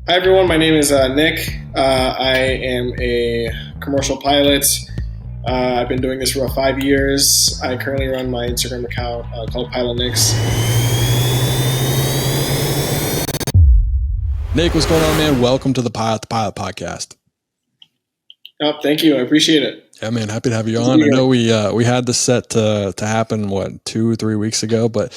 Hi everyone, my name is Nick. I am a commercial pilot. I've been doing this for about 5 years. I currently run my Instagram account called Pilot Nicks. Nick, what's going on, man? Welcome to the Pilot podcast. Oh, thank you. I appreciate it. Yeah, man. Happy to have you on. I know we had this set to happen 2-3 weeks ago, but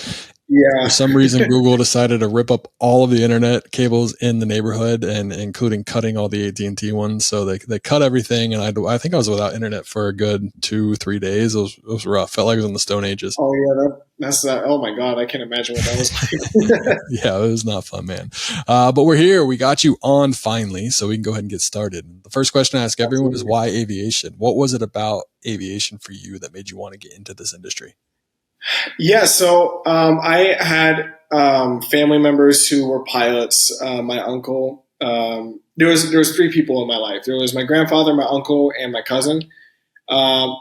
Yeah. for some reason Google decided to rip up all of the internet cables in the neighborhood, and including cutting all the AT&T ones. So they cut everything, and I think I was without internet for a good 2-3 days. It was rough. Felt like I was in the Stone Ages. Oh yeah, that's that. Oh my God, I can't imagine what that was like. Yeah, it was not fun, man. But we're here. We got you on finally, so we can go ahead and get started. The first question I ask everyone is, why aviation? What was it about aviation for you that made you want to get into this industry? Yeah, so I had family members who were pilots. My uncle. There was three people in my life. There was my grandfather, my uncle, and my cousin.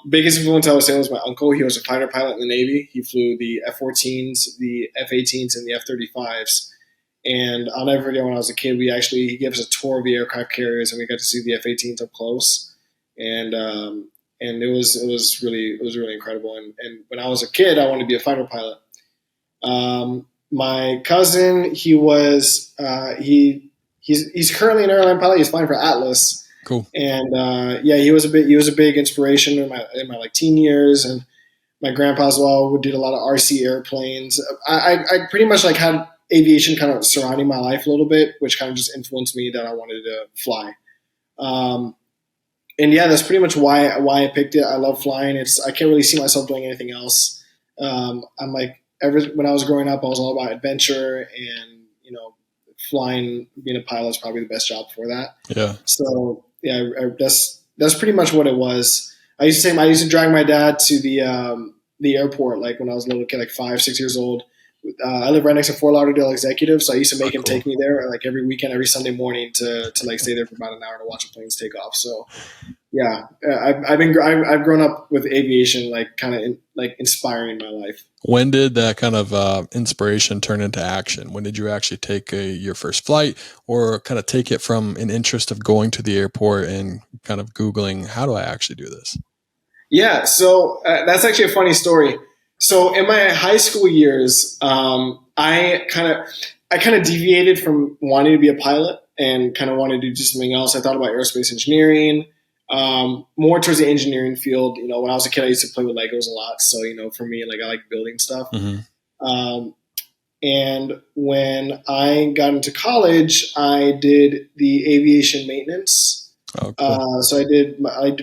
Biggest influence I would say was my uncle. He was a fighter pilot in the Navy. He flew the F-14s, the F-18s, and the F-35s. And I'll never forget when I was a kid, he gave us a tour of the aircraft carriers, and we got to see the F-18s up close. And it was really incredible. And when I was a kid, I wanted to be a fighter pilot. My cousin, he's currently an airline pilot. He's flying for Atlas. Cool. And he was a big inspiration in my like teen years. And my grandpa as well did a lot of RC airplanes. I pretty much like had aviation kind of surrounding my life a little bit, which kind of just influenced me that I wanted to fly. And yeah, that's pretty much why I picked it. I love flying. I can't really see myself doing anything else. I'm like, when I was growing up, I was all about adventure, and flying, being a pilot is probably the best job for that. Yeah. So yeah, that's pretty much what it was. I used to drag my dad to the airport, like when I was a little kid, like 5-6 years old. I live right next to Fort Lauderdale Executive, so I used to make him take me there like every weekend, every Sunday morning to like stay there for about an hour to watch the planes take off. So yeah, I've grown up with aviation, like kind of like inspiring my life. When did that kind of inspiration turn into action? When did you actually take your first flight, or kind of take it from an interest of going to the airport and kind of Googling, how do I actually do this? Yeah, so that's actually a funny story. So in my high school years, I kind of deviated from wanting to be a pilot and kind of wanted to do something else. I thought about aerospace engineering, more towards the engineering field. When I was a kid, I used to play with Legos a lot. So for me, like I like building stuff. Mm-hmm. And when I got into college, I did the aviation maintenance. Oh, cool. So I did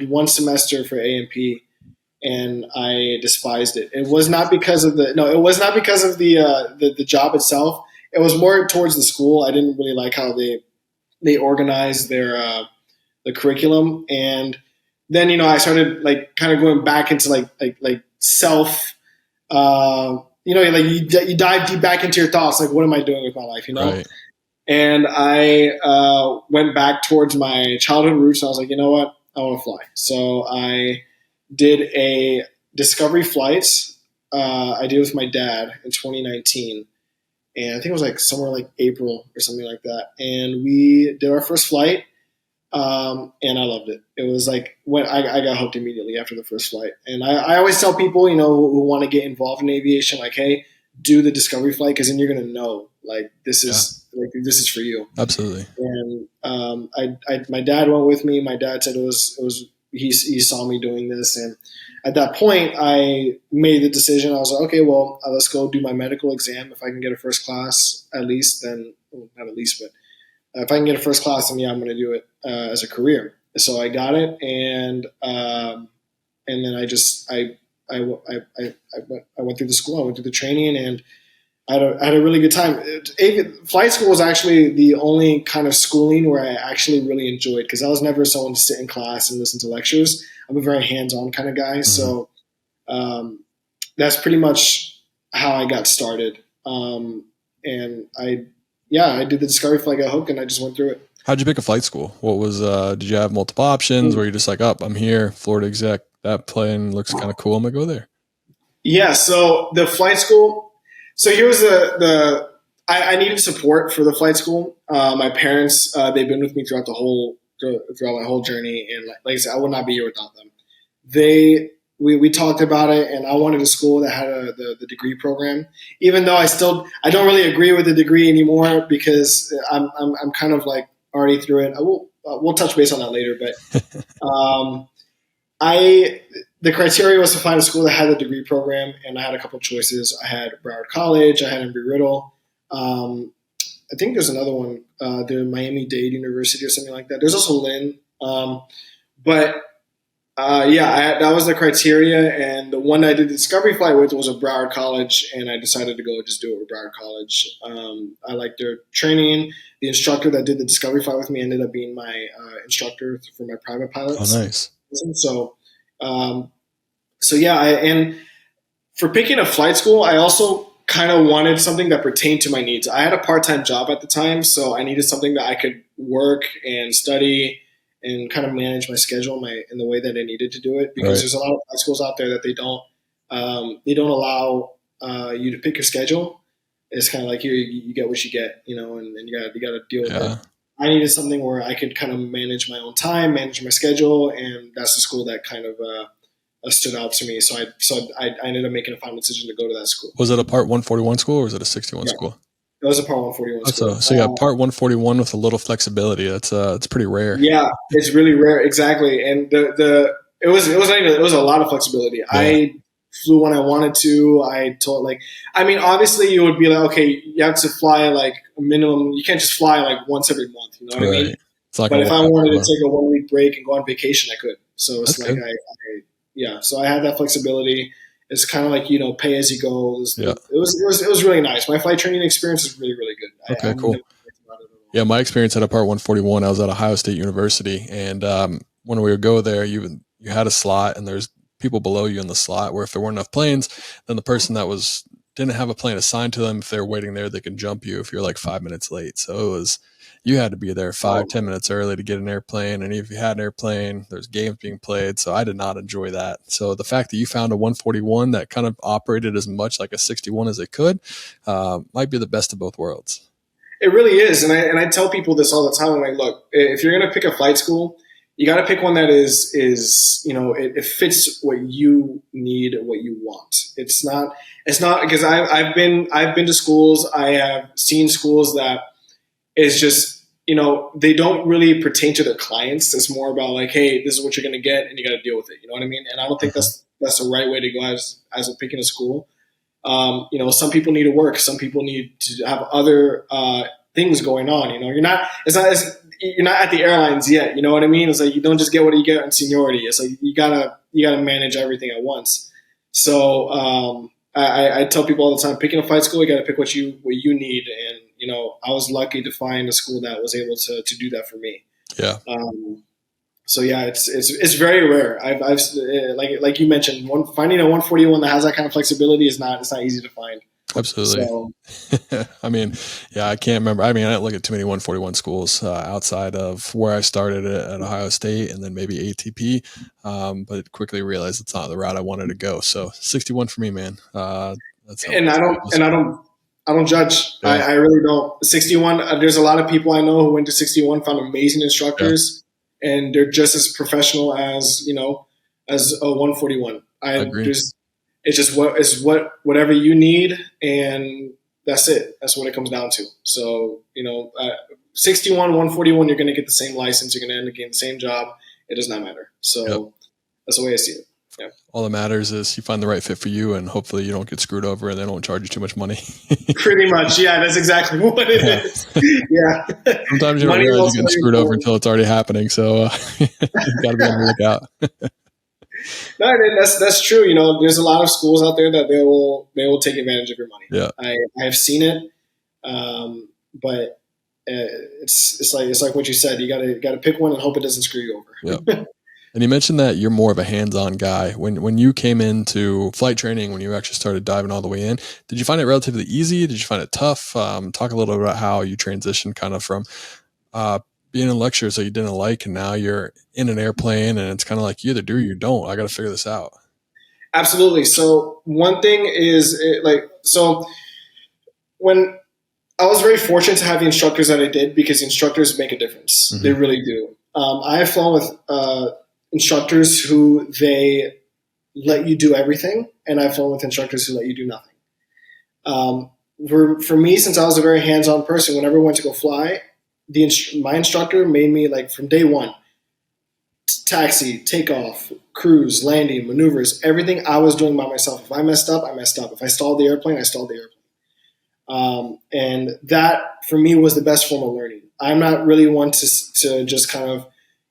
one semester for A&P. And I despised it. It was not because of the job itself. It was more towards the school. I didn't really like how they organized their the curriculum. And then I started like kind of going back into like self. Like you dive deep back into your thoughts. Like, what am I doing with my life? Right. And I went back towards my childhood roots. And I was like, you know what? I want to fly. So I did a discovery flight. I did with my dad in 2019, and I think it was like somewhere like April or something like that. And we did our first flight, and I loved it. It was like when I got hooked immediately after the first flight. And I always tell people, who want to get involved in aviation, like, hey, do the discovery flight, because then you're gonna know like this is for you. Absolutely. And my dad went with me. My dad said it was. He saw me doing this, and at that point, I made the decision. I was like, okay, well, let's go do my medical exam. If I can get a first class, at least, then not at least, but if I can get a first class, then yeah, I'm going to do it as a career. So I got it, and then I went through the school. I went through the training, and I had a really good time. Flight school was actually the only kind of schooling where I actually really enjoyed, because I was never someone to sit in class and listen to lectures. I'm a very hands-on kind of guy. Mm-hmm. So that's pretty much how I got started. And I did the discovery flight, got hooked, and I just went through it. How'd you pick a flight school? What was, did you have multiple options? Were you just like, I'm here, Florida exec, that plane looks kind of cool, I'm going to go there? Yeah, so the flight school, so here's I needed support for the flight school. My parents, they've been with me throughout my whole journey, and like I said, I would not be here without them. We talked about it, and I wanted a school that had the degree program. Even though I don't really agree with the degree anymore because I'm kind of like already through it. We'll touch base on that later, but I the criteria was to find a school that had a degree program, and I had a couple of choices. I had Broward College, I had Embry-Riddle. I think there's another one, the Miami-Dade University or something like that. There's also Lynn, but that was the criteria, and the one I did the discovery flight with was a Broward College, and I decided to go just do it with Broward College. I liked their training. The instructor that did the discovery flight with me ended up being my instructor for my private pilots. Oh, nice. And for picking a flight school, I also kind of wanted something that pertained to my needs. I had a part-time job at the time, so I needed something that I could work and study and kind of manage my schedule in the way that I needed to do it. Because There's a lot of flight schools out there that they don't allow you to pick your schedule. It's kind of like you get what you get, and you got to deal with it. I needed something where I could kind of manage my own time, manage my schedule, and that's the school that kind of stood out to me. So I ended up making a final decision to go to that school. Was it a Part 141 school or was it a 61 school? It was a Part 141 school. So you got Part 141 with a little flexibility. It's pretty rare. Yeah, it's really rare, exactly. And it was a lot of flexibility. Yeah. I flew when I wanted to. Obviously you would be like, okay, you have to fly like a minimum. You can't just fly like once every month. You know what I mean? But if I wanted to take a 1 week break and go on vacation, I could. So it's That's like good. So I had that flexibility. It's kind of like, pay as you go. It was really nice. My flight training experience is really, really good. Okay, cool. Yeah, my experience at a Part 141, I was at Ohio State University, and when we would go there, you had a slot, and there's people below you in the slot where if there weren't enough planes, then the person that didn't have a plane assigned to them, if they were waiting there, they could jump you if you're like 5 minutes late. So you had to be there 10 minutes early to get an airplane. And if you had an airplane, there's games being played. So I did not enjoy that. So the fact that you found a 141 that kind of operated as much like a 61 as it could might be the best of both worlds. It really is. And I tell people this all the time. I'm like, look, if you're going to pick a flight school, you got to pick one that is it fits what you need, what you want. It's not because I've been to schools. I have seen schools that is just, they don't really pertain to their clients. It's more about like, hey, this is what you're going to get and you got to deal with it. You know what I mean? And I don't think that's the right way to go as picking a school. Some people need to work. Some people need to have other things going on. You're not at the airlines yet. You know what I mean? It's like you don't just get what you get in seniority. It's like you gotta manage everything at once. So I tell people all the time, picking a flight school, you got to pick what you need. And I was lucky to find a school that was able to do that for me. Yeah. So yeah, it's very rare. I've like you mentioned, finding a 141 that has that kind of flexibility it's not easy to find. Absolutely. So. I mean, yeah, I can't remember. I mean, I didn't look at too many 141 schools outside of where I started at Ohio State and then maybe ATP, but quickly realized it's not the route I wanted to go. So 61 for me, man. I don't judge. Yeah. I really don't. 61. There's a lot of people I know who went to 61, found amazing instructors, and they're just as professional as as a 141. I agree. It's just whatever you need, and that's it. That's what it comes down to. So 61, 141, you're going to get the same license. You're going to end up getting the same job. It does not matter. So that's the way I see it. Yeah. All that matters is you find the right fit for you, and hopefully you don't get screwed over and they don't charge you too much money. Pretty much. Yeah, that's exactly what it is. Yeah. Sometimes you don't realize you're getting screwed over until it's already happening. So you got to be on the lookout. No, that's true. There's a lot of schools out there that they will take advantage of your money. Yeah. I have seen it. But it's like what you said, you got to pick one and hope it doesn't screw you over. Yeah. And you mentioned that you're more of a hands-on guy. When you came into flight training, when you actually started diving all the way in, did you find it relatively easy? Did you find it tough? Talk a little bit about how you transitioned kind of from being in lectures that you didn't like, and now you're in an airplane, and it's kind of like you either do or you don't. I got to figure this out. Absolutely. So one thing is when I was very fortunate to have the instructors that I did because the instructors make a difference. Mm-hmm. They really do. I have flown with instructors who they let you do everything, and I've flown with instructors who let you do nothing. For me, since I was a very hands-on person, whenever I went to go fly, my instructor made me, like, from day one, taxi, takeoff, cruise, landing, maneuvers, everything I was doing by myself. If I messed up, I messed up. If I stalled the airplane, I stalled the airplane. And that, for me, was the best form of learning. I'm not really one to just kind of,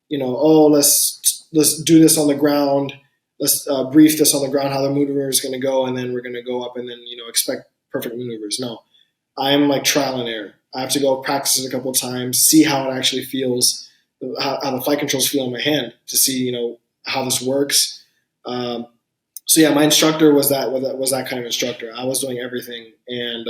let's do this on the ground. Let's brief this on the ground how the maneuver is going to go, and then we're going to go up and then, expect perfect maneuvers. No, I'm like trial and error. I have to go practice it a couple of times, see how it actually feels, how the flight controls feel in my hand to see, how this works. So yeah, my instructor was that kind of instructor. I was doing everything, and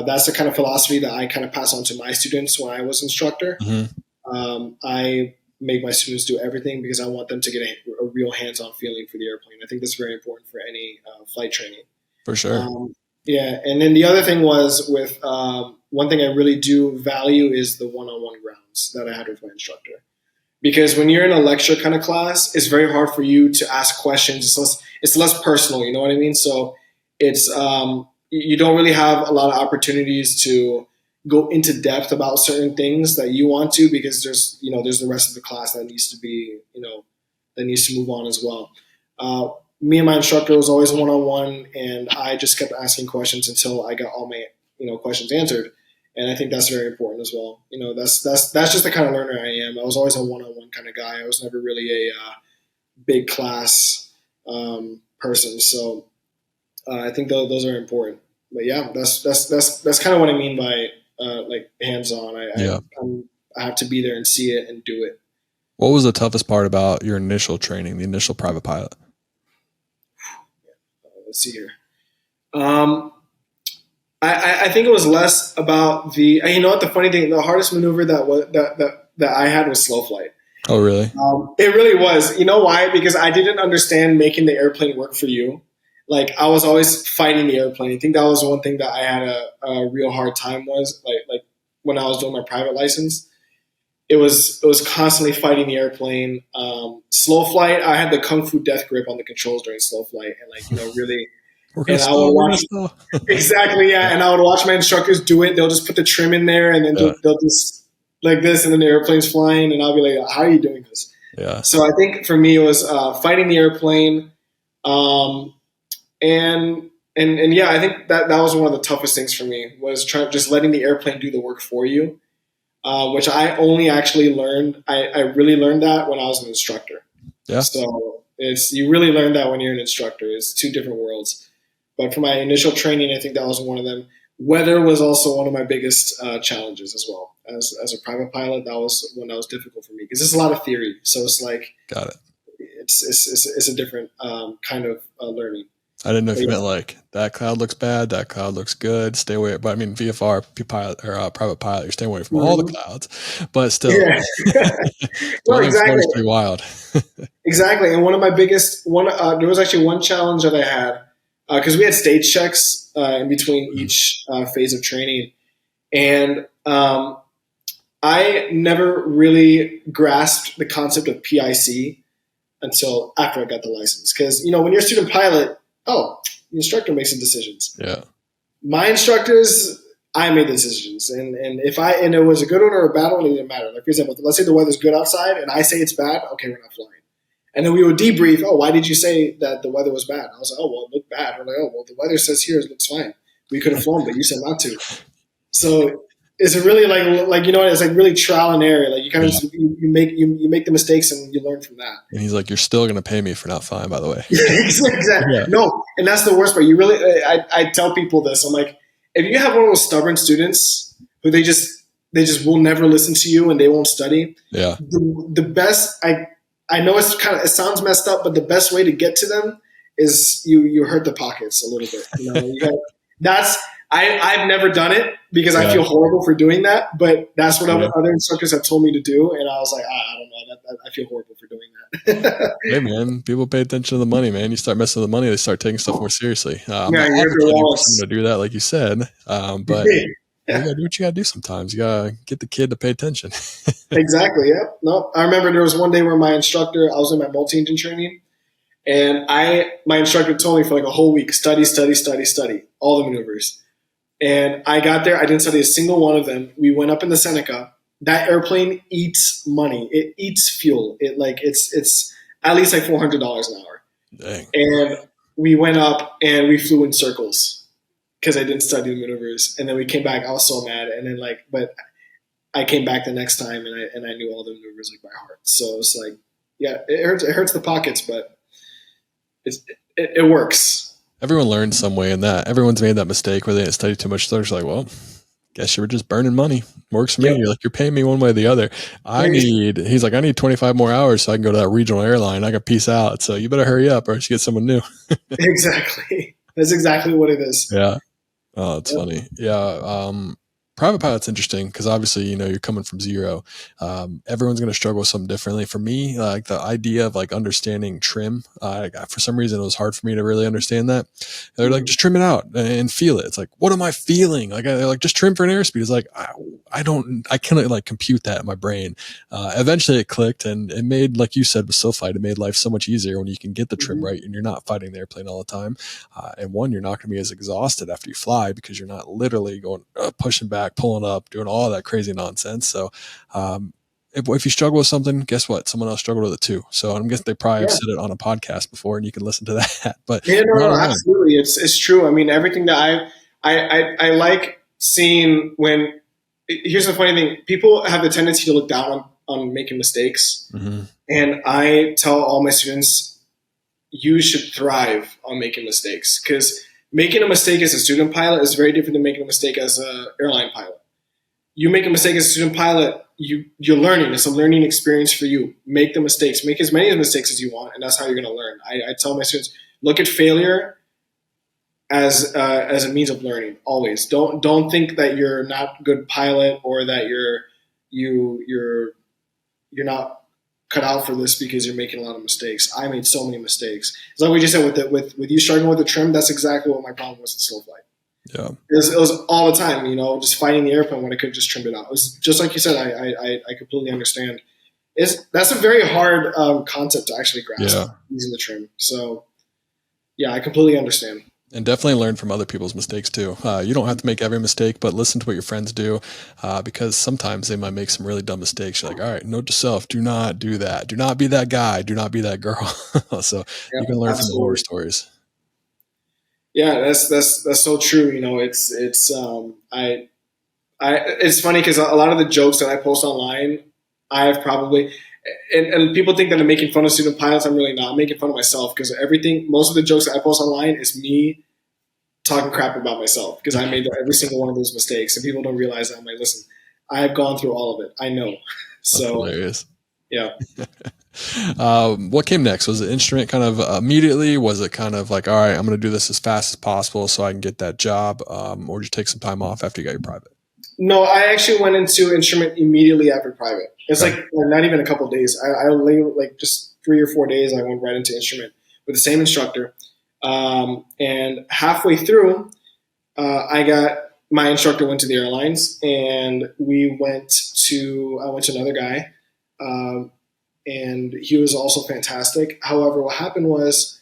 that's the kind of philosophy that I kind of pass on to my students when I was instructor. Mm-hmm. I make my students do everything because I want them to get a real hands-on feeling for the airplane. I think that's very important for any flight training. For sure. Yeah, and then the other thing was with one thing I really do value is the one-on-one grounds that I had with my instructor. Because when you're in a lecture kind of class, it's very hard for you to ask questions. It's less personal, you know what I mean? So it's you don't really have a lot of opportunities to go into depth about certain things that you want to, because there's the rest of the class that needs to be, that needs to move on as well. Me and my instructor was always a one-on-one, and I just kept asking questions until I got all my questions answered. And I think that's very important as well. That's just the kind of learner I am. I was always a one-on-one kind of guy. I was never really a big class person. So I think those are important. But yeah, that's kind of what I mean by like hands-on. I have to be there and see it and do it. What was the toughest part about your initial training, the initial private pilot? Let's see here. I think it was less about the. The funny thing, the hardest maneuver that I had was slow flight. Oh, really? It really was. You know why? Because I didn't understand making the airplane work for you. Like, I was always fighting the airplane. I think that was one thing that I had a real hard time was like when I was doing my private license. It was constantly fighting the airplane. Slow flight, I had the kung fu death grip on the controls during slow flight, and really. And I would watch exactly, yeah. And I would watch my instructors do it. They'll just put the trim in there, and then they'll just like this, and then the airplane's flying, and I'll be like, "How are you doing this?" Yeah. So I think for me, it was fighting the airplane, and yeah, I think that was one of the toughest things for me was just letting the airplane do the work for you, which I only actually learned. I really learned that when I was an instructor. Yeah. So you really learn that when you're an instructor. It's two different worlds. But for my initial training, I think that was one of them. Weather was also one of my biggest challenges as well. As a private pilot, that was one that was difficult for me because there's a lot of theory. So it's like, got it. It's a different kind of learning. I didn't know if you meant like that cloud looks bad, that cloud looks good. Stay away. But I mean, VFR pilot or private pilot, you're staying away from all the clouds. But still, yeah. Well, exactly. It's pretty wild. Exactly. And one of my biggest there was actually one challenge that I had. Because we had stage checks in between each phase of training. And I never really grasped the concept of PIC until after I got the license. Because, when you're a student pilot, the instructor makes the decisions. Yeah. My instructors, I made the decisions. And it was a good one or a bad one, it didn't matter. Like, for example, let's say the weather's good outside and I say it's bad, okay, we're not flying. And then we would debrief, why did you say that the weather was bad? I was like, it looked bad. We're like, the weather says here it looks fine. We could have flown, but you said not to. So it's really like it's like really trial and error. Like you kind of you make the mistakes and you learn from that. And he's like, you're still going to pay me for not flying, by the way. Exactly. Yeah. No, and that's the worst part. You really, I tell people this. I'm like, if you have one of those stubborn students who they just will never listen to you and they won't study. Yeah. The best I know it sounds messed up, but the best way to get to them is you hurt the pockets a little bit. I've never done it because I feel horrible for doing that, but that's what other instructors have told me to do, and I was like, I don't know, I feel horrible for doing that. Hey man, people pay attention to the money, man. You start messing with the money, they start taking stuff more seriously. I'm Yeah, not you hit their advocating for someone wallets. to do that, like you said, but you gotta do what you gotta do sometimes. You gotta get the kid to pay attention. Exactly. Yeah. No, I remember there was one day where my instructor, I was in my multi-engine training, and my instructor told me for like a whole week, study, study, study, study, all the maneuvers. And I got there, I didn't study a single one of them. We went up in the Seneca. That airplane eats money. It eats fuel. It's at least like $400 an hour. Dang. And we went up and we flew in circles because I didn't study the maneuvers. And then we came back. I was so mad. And then but I came back the next time and I knew all the maneuvers like by heart. So it's like, yeah, it hurts. It hurts the pockets, but it works. Everyone learns some way in that. Everyone's made that mistake where they didn't study too much. So they're just like, well, guess you were just burning money. Works for me. Yep. You're like, you're paying me one way or the other. He's like, I need 25 more hours so I can go to that regional airline. I got peace out. So you better hurry up or else you get someone new. Exactly. That's exactly what it is. Yeah. Oh, it's Yep. funny. Yeah. Private pilot's interesting because obviously, you're coming from zero. Everyone's going to struggle with something differently. For me, like the idea of like understanding trim, for some reason, it was hard for me to really understand that. They're like, just trim it out and feel it. It's like, what am I feeling? Like, like just trim for an airspeed. It's like, I cannot like compute that in my brain. Eventually it clicked and it made, like you said, with SoFlight, it made life so much easier when you can get the trim right and you're not fighting the airplane all the time. And one, you're not going to be as exhausted after you fly because you're not literally going pushing back, pulling up, doing all that crazy nonsense. So, if you struggle with something, guess what? Someone else struggled with it too. So I'm guessing they probably have Yeah. said it on a podcast before, and you can listen to that. But Yeah, you're no, not no, alone. absolutely. It's true. I mean, everything that I like seeing when. Here's the funny thing: people have the tendency to look down on making mistakes, Mm-hmm. and I tell all my students, you should thrive on making mistakes because making a mistake as a student pilot is very different than making a mistake as an airline pilot. You make a mistake as a student pilot, you're learning. It's a learning experience for you. Make the mistakes. Make as many mistakes as you want, and that's how you're going to learn. I tell my students, look at failure as a means of learning. Always don't think that you're not a good pilot or that you're not cut out for this because you're making a lot of mistakes. I made so many mistakes. It's like we just said with you struggling with the trim. That's exactly what my problem was in slow flight. Yeah. It was all the time, just fighting the airplane when I could have just trimmed it out. It was just like you said. I completely understand. That's a very hard concept to actually grasp Yeah. using the trim. So yeah, I completely understand. And definitely learn from other people's mistakes too. You don't have to make every mistake, but listen to what your friends do, because sometimes they might make some really dumb mistakes. You're like, all right, note to self: do not do that. Do not be that guy. Do not be that girl. So Yeah, you can learn from the horror absolutely. stories. Yeah, that's so true. It's funny because a lot of the jokes that I post online, I've probably and people think that I'm making fun of student pilots. I'm really not. I'm making fun of myself because most of the jokes that I post online is me talking crap about myself because I made every single one of those mistakes, and people don't realize that. I'm like, listen, I have gone through all of it. I know. That's So hilarious. yeah. What came next? Was the instrument kind of immediately? Was it kind of like, all right, I'm going to do this as fast as possible so I can get that job? Or did you take some time off after you got your private? No, I actually went into instrument immediately after private. It's Okay. like not even a couple of days. I lay like just 3 or 4 days. I went right into instrument with the same instructor, and halfway through, I got my instructor went to the airlines, and I went to another guy, um, and he was also fantastic. However, what happened was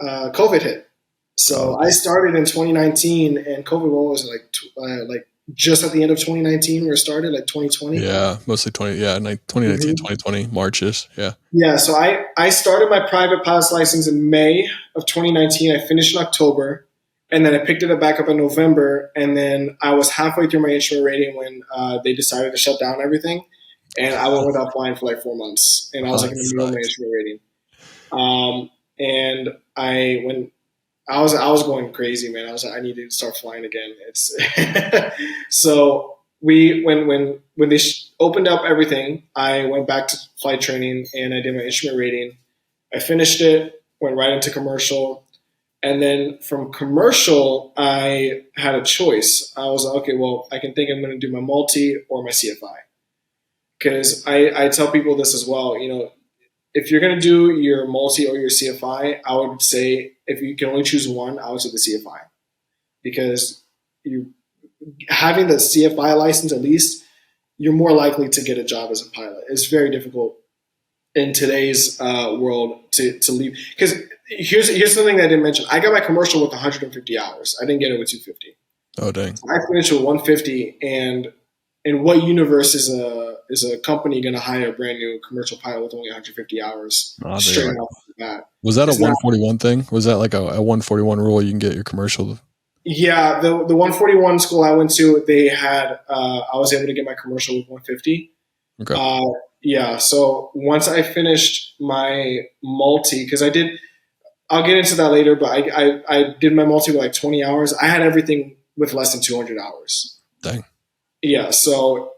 COVID hit. Oh, So I started in 2019, and COVID was like just at the end of 2019 where it started, like 2020. yeah, mostly 2019, Mm-hmm. 2020, March-ish. Yeah. Yeah, so I started my private pilot's license in May of 2019. I finished in October, and then I picked it back up in November. And then I was halfway through my instrument rating when they decided to shut down everything, and I went without flying for like 4 months, and I was Oh, like that in the middle of my sucks. instrument rating. And when I was going crazy, man. I was like, I need to start flying again. It's so when they opened up everything, I went back to flight training and I did my instrument rating. I finished it, went right into commercial, and then from commercial, I had a choice. I was like, okay, well, I can think I'm going to do my multi or my CFI because I tell people this as well. if you're gonna do your multi or your CFI, I would say if you can only choose one, I would say the CFI because you having the CFI license at least, you're more likely to get a job as a pilot. It's very difficult in today's world to leave because here's something that I didn't mention. I got my commercial with 150 hours. I didn't get it with 250. Oh dang! So I finished with 150, and in what universe is a company going to hire a brand new commercial pilot with only 150 hours straight Like, off the bat? was that a It's not. 141 thing? Was that like a 141 rule? You can get your commercial. Yeah, the 141 school I went to, they had I was able to get my commercial with 150. Okay. Yeah, so once I finished my multi, because I'll get into that later, but I did my multi with like 20 hours. I had everything with less than 200 hours. Dang. Yeah, so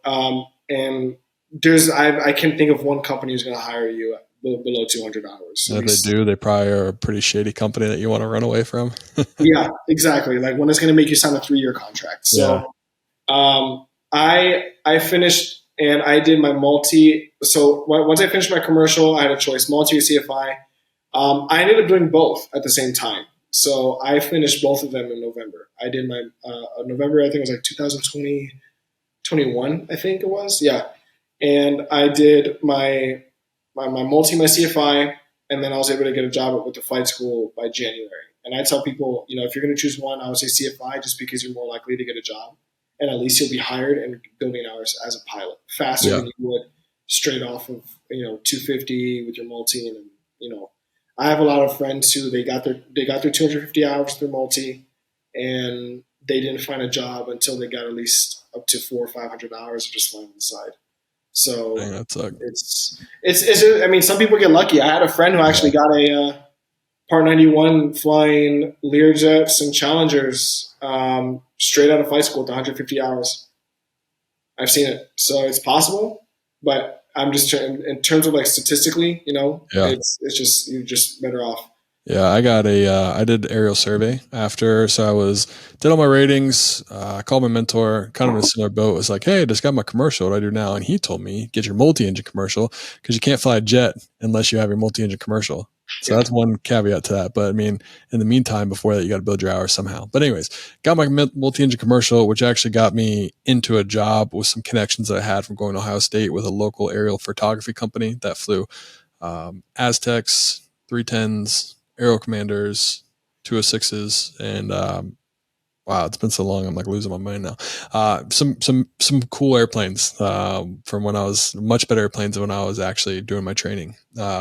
and I can think of one company who's going to hire you below 200 hours. If they do, they probably are a pretty shady company that you want to run away from. Yeah, exactly. Like when it's going to make you sign a 3-year contract. So I finished and I did my multi. So once I finished my commercial, I had a choice, multi or CFI. I ended up doing both at the same time. So I finished both of them in November. I did my November, I think it was like 2020, 21, I think it was. Yeah. And I did my multi, my CFI, and then I was able to get a job with the flight school by January. And I tell people, if you're going to choose one, I would say CFI just because you're more likely to get a job. And at least you'll be hired and building hours as a pilot faster than you would straight off of, 250 with your multi. And, I have a lot of friends who they got their 250 hours through multi and they didn't find a job until they got at least up to 400 or 500 hours of just flying on the side. So Dang, that sucks. I mean, some people get lucky. I had a friend who actually got a Part 91 flying Learjets and Challengers straight out of flight school with 150 hours. I've seen it, so it's possible. But I'm just in terms of like statistically, it's just you're just better off. Yeah, I did aerial survey after, so did all my ratings. I called my mentor, kind of in a similar boat. It was like, hey, I just got my commercial. What do I do now? And he told me, get your multi-engine commercial because you can't fly a jet unless you have your multi-engine commercial. So that's one caveat to that. But I mean, in the meantime, before that, you got to build your hours somehow. But anyways, got my multi-engine commercial, which actually got me into a job with some connections that I had from going to Ohio State with a local aerial photography company that flew Aztecs, 310s, Aero Commanders, 206s, and wow, it's been so long. I'm like losing my mind now. Some cool airplanes from when I was much better airplanes than when I was actually doing my training.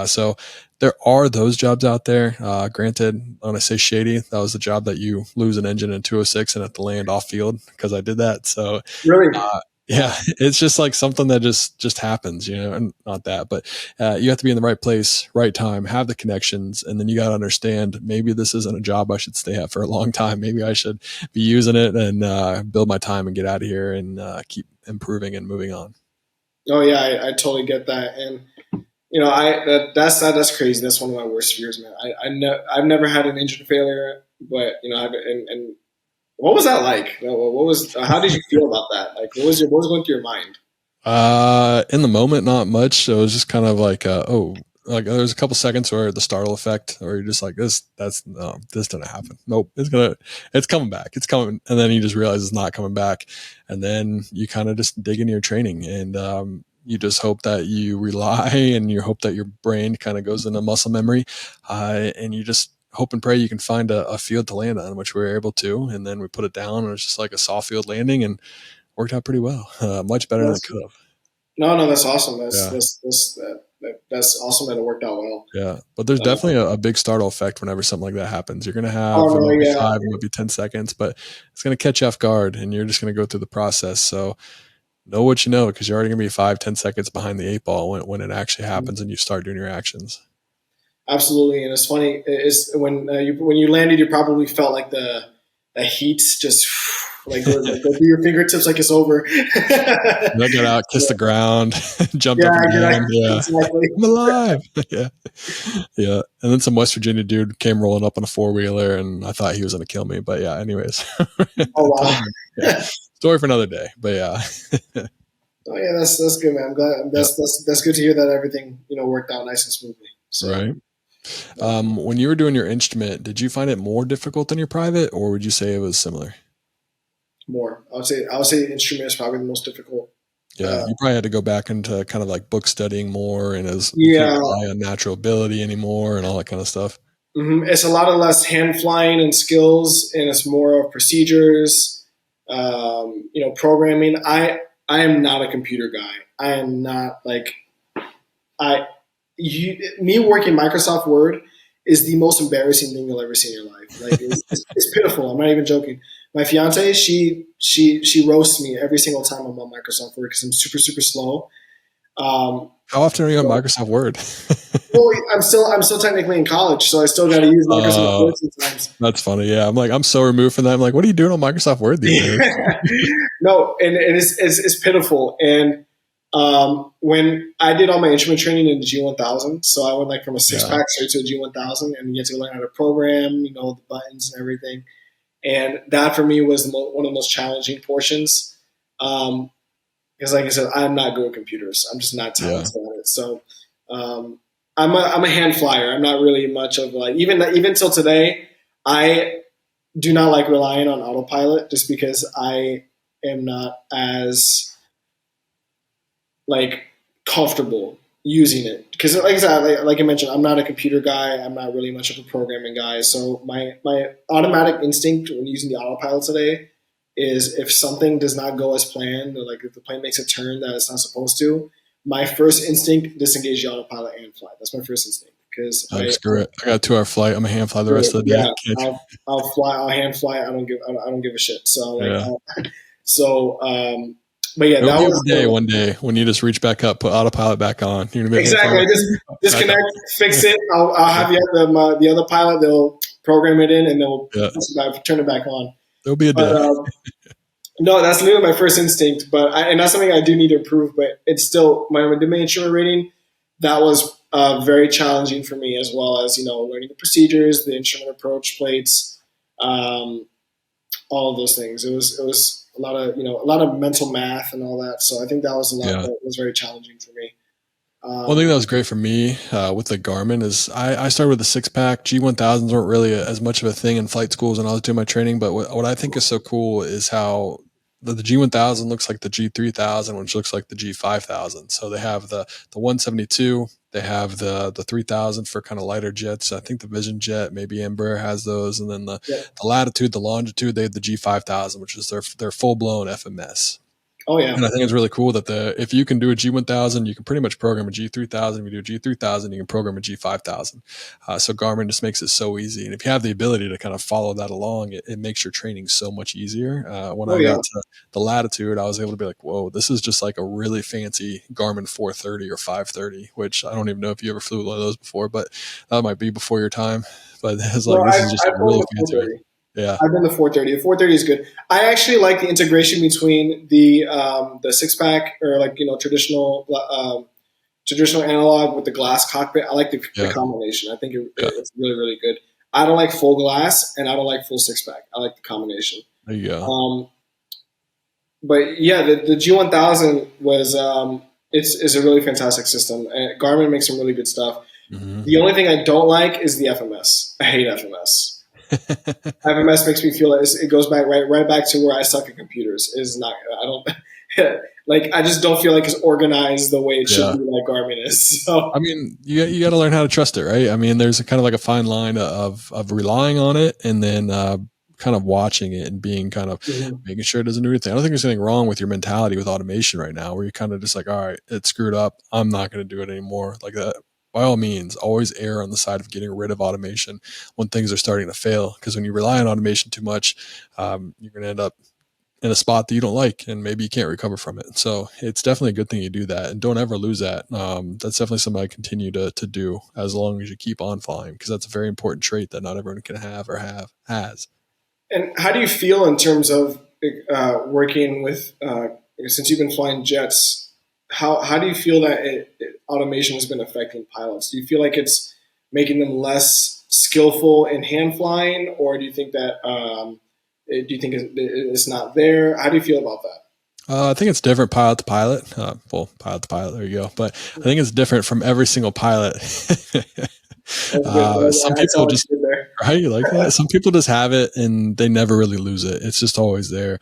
So there are those jobs out there. Granted, when I say shady, that was the job that you lose an engine in 206 and have to land off field because I did that. So really. Yeah, it's just like something that just happens, and not that, but you have to be in the right place, right time, have the connections, and then you got to understand maybe this isn't a job I should stay at for a long time. Maybe I should be using it and build my time and get out of here and keep improving and moving on. Oh yeah, I totally get that, and that's crazy. That's one of my worst fears, man. I've never had an engine failure, but and what was that like? How did you feel about that? Like, what was going through your mind? In the moment, not much. It was just kind of like, like there's a couple seconds where the startle effect, or you're just like, this didn't happen. Nope, it's coming back. It's coming. And then you just realize it's not coming back. And then you kind of just dig into your training and, you just hope that you rely and you hope that your brain kind of goes into muscle memory. And you just hope and pray you can find a field to land on, which we were able to. And then we put it down and it was just like a soft field landing and worked out pretty well. Much better than it could have. No, that's awesome. That's awesome that it worked out well. Yeah, but there's definitely a big startle effect whenever something like that happens. You're going to have maybe 5, maybe 10 seconds, but it's going to catch you off guard and you're just going to go through the process. So know what you know, because you're already going to be 5-10 seconds behind the 8 ball when it actually happens and you start doing your actions. Absolutely, and it's funny is when you landed, you probably felt like the heat's just like go through your fingertips like it's over. Then get out, kiss the ground, jump up again. Yeah, exactly. I'm alive. yeah. And then some West Virginia dude came rolling up on a 4-wheeler, and I thought he was going to kill me. But yeah, anyways. Oh wow. Story for another day. But yeah. Oh yeah, that's good, man. I'm glad. Yeah. That's good to hear that everything worked out nice and smoothly. So Right. yeah, When you were doing your instrument, did you find it more difficult than your private, or would you say it was similar? more. I would say instrument is probably the most difficult. Yeah, Uh, you probably had to go back into kind of like book studying more, and as you couldn't yeah, rely on natural ability anymore, and all that kind of stuff. it's a lot of less hand flying and skills, and it's more of procedures. Programming. I am not a computer guy. I am not like I me working Microsoft Word is the most embarrassing thing you'll ever see in your life. Like it's pitiful. I'm not even joking. My fiance, she roasts me every single time I'm on Microsoft Word because I'm super slow. Um, How often are you on so, Microsoft Word? well, I'm still technically in college, so I still got to use Microsoft uh, Word sometimes. that's funny. Yeah, I'm so removed from that. I'm like, what are you doing on Microsoft Word these days? No, and it's pitiful. And when I did all my instrument training in the G1000, so I went like from a six Yeah, pack straight to a G1000, and you get to learn how to program, the buttons and everything. And that for me was one of the most challenging portions. Because, like I said, I'm not good with computers. I'm just not yeah. talented at it. So um, I'm a hand flyer. I'm not really much of like even till today. I do not like relying on autopilot just because I am not as like comfortable using it because like I said, like I mentioned, I'm not a computer guy. I'm not really much of a programming guy. So my automatic instinct when using the autopilot today is if something does not go as planned, or like if the plane makes a turn that it's not supposed to, my first instinct disengage the autopilot and fly. That's my first instinct because Like, screw it. I got a 2 hour flight. I'm a hand fly the rest of the day. yeah, I'll fly. I'll hand fly. I don't give a shit. So like Yeah. so. But yeah, There'll that be was a day one day when you just reach back up, put autopilot back on. You're gonna be like, hey, exactly. I fire just back up. disconnect, fix it. I'll Yeah. have the other pilot. They'll program it in and they'll Yeah. turn it back on. There'll be a But day. no, that's literally my first instinct. And that's something I do need to improve. But it's still when I did my instrument rating, that was very challenging for me as well as learning the procedures, the instrument approach plates, um, all of those things. It was a lot of mental math and all that. So I think that was a lot Yeah. that was very challenging for me. One thing Um, that was great for me with the Garmin is I started with a 6 pack. G1000s weren't really as much of a thing in flight schools when I was doing my training. But what I think is so cool is how the G1000 looks like the G3000, which looks like the G5000. So they have the 172. They have the 3000 for kind of lighter jets. I think the Vision Jet, maybe Embraer has those. And then yeah. the Latitude, the Longitude, they have the G5000, which is their full blown FMS. Oh yeah. And I think it's really cool that if you can do a G1000, you can pretty much program a G3000. If you do a G3000, you can program a G5000. So Garmin just makes it so easy. And if you have the ability to kind of follow that along, it makes your training so much easier. When Oh I yeah. got to the Latitude, I was able to be like, whoa, this is just like a really fancy Garmin 430 or 530, which I don't even know if you ever flew one of those before, but that might be before your time. But it's No, like, this I've, is just a I've flown really the fancy one. 430. Yeah. I've done the 430. The 430 is good. I actually like the integration between the six pack or like traditional analog with the glass cockpit. I like the Yeah. combination. I think Yeah. it's really really good. I don't like full glass and I don't like full six pack. I like the combination. There you go. Um, but yeah, the G1000 was it's a really fantastic system. And Garmin makes some really good stuff. Hmm. The only thing I don't like is the FMS. I hate FMS. FMS makes me feel like it goes back right back to where I suck at computers. Is not I don't like I just don't feel like it's organized the way it should Yeah. be like Garmin is. So I mean, you got to learn how to trust it, right? I mean, there's a kind of like a fine line of relying on it and then kind of watching it and being kind of mhm. making sure it doesn't do anything. I don't think there's anything wrong with your mentality with automation right now, where you're kind of just like, all right, it's screwed up. I'm not going to do it anymore. Like that. By all means, always err on the side of getting rid of automation when things are starting to fail. Because when you rely on automation too much, you're going to end up in a spot that you don't like and maybe you can't recover from it. So it's definitely a good thing you do that and don't ever lose that. That's definitely something I continue to do as long as you keep on flying, because that's a very important trait that not everyone can have or has. And how do you feel in terms of working with since you've been flying jets? How do you feel that automation has been affecting pilots? Do you feel like it's making them less skillful in hand flying, or do you think that it's not there? How do you feel about that? I think it's different pilot to pilot. Well, pilot to pilot, there you go. But I think it's different from every single pilot. That's good. Some That's people always just, good there. right? You like that? Some people just have it and they never really lose it. It's just always there.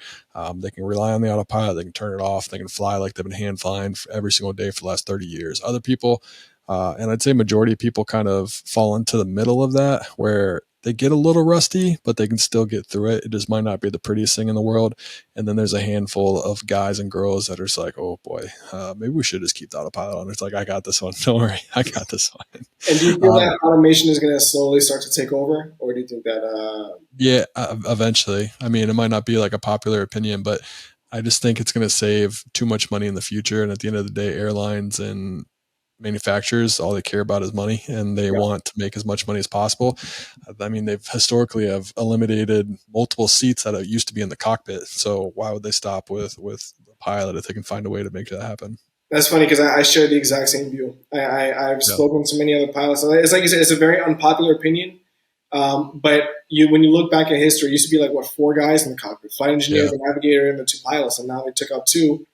They can rely on the autopilot. They can turn it off. They can fly like they've been hand flying for every single day for the last 30 years. Other people, and I'd say majority of people kind of fall into the middle of that where they get a little rusty, but they can still get through it. It just might not be the prettiest thing in the world. And then there's a handful of guys and girls that are just like, oh boy, maybe we should just keep the autopilot on. It's like, I got this one. Don't worry. I got this one. And do you feel that automation is going to slowly start to take over, or do you think that? Yeah, eventually. I mean, it might not be like a popular opinion, but I just think it's going to save too much money in the future. And at the end of the day, airlines and manufacturers, all they care about is money, and they Yeah. want to make as much money as possible. I mean, they've historically have eliminated multiple seats that used to be in the cockpit. So why would they stop with the pilot if they can find a way to make that happen? That's funny because I share the exact same view. I've Yeah, spoken to many other pilots. It's like you said, it's a very unpopular opinion. But when you look back at history, it used to be like what, four guys in the cockpit: flight engineer, yeah, the navigator, and the two pilots. And now they took out two.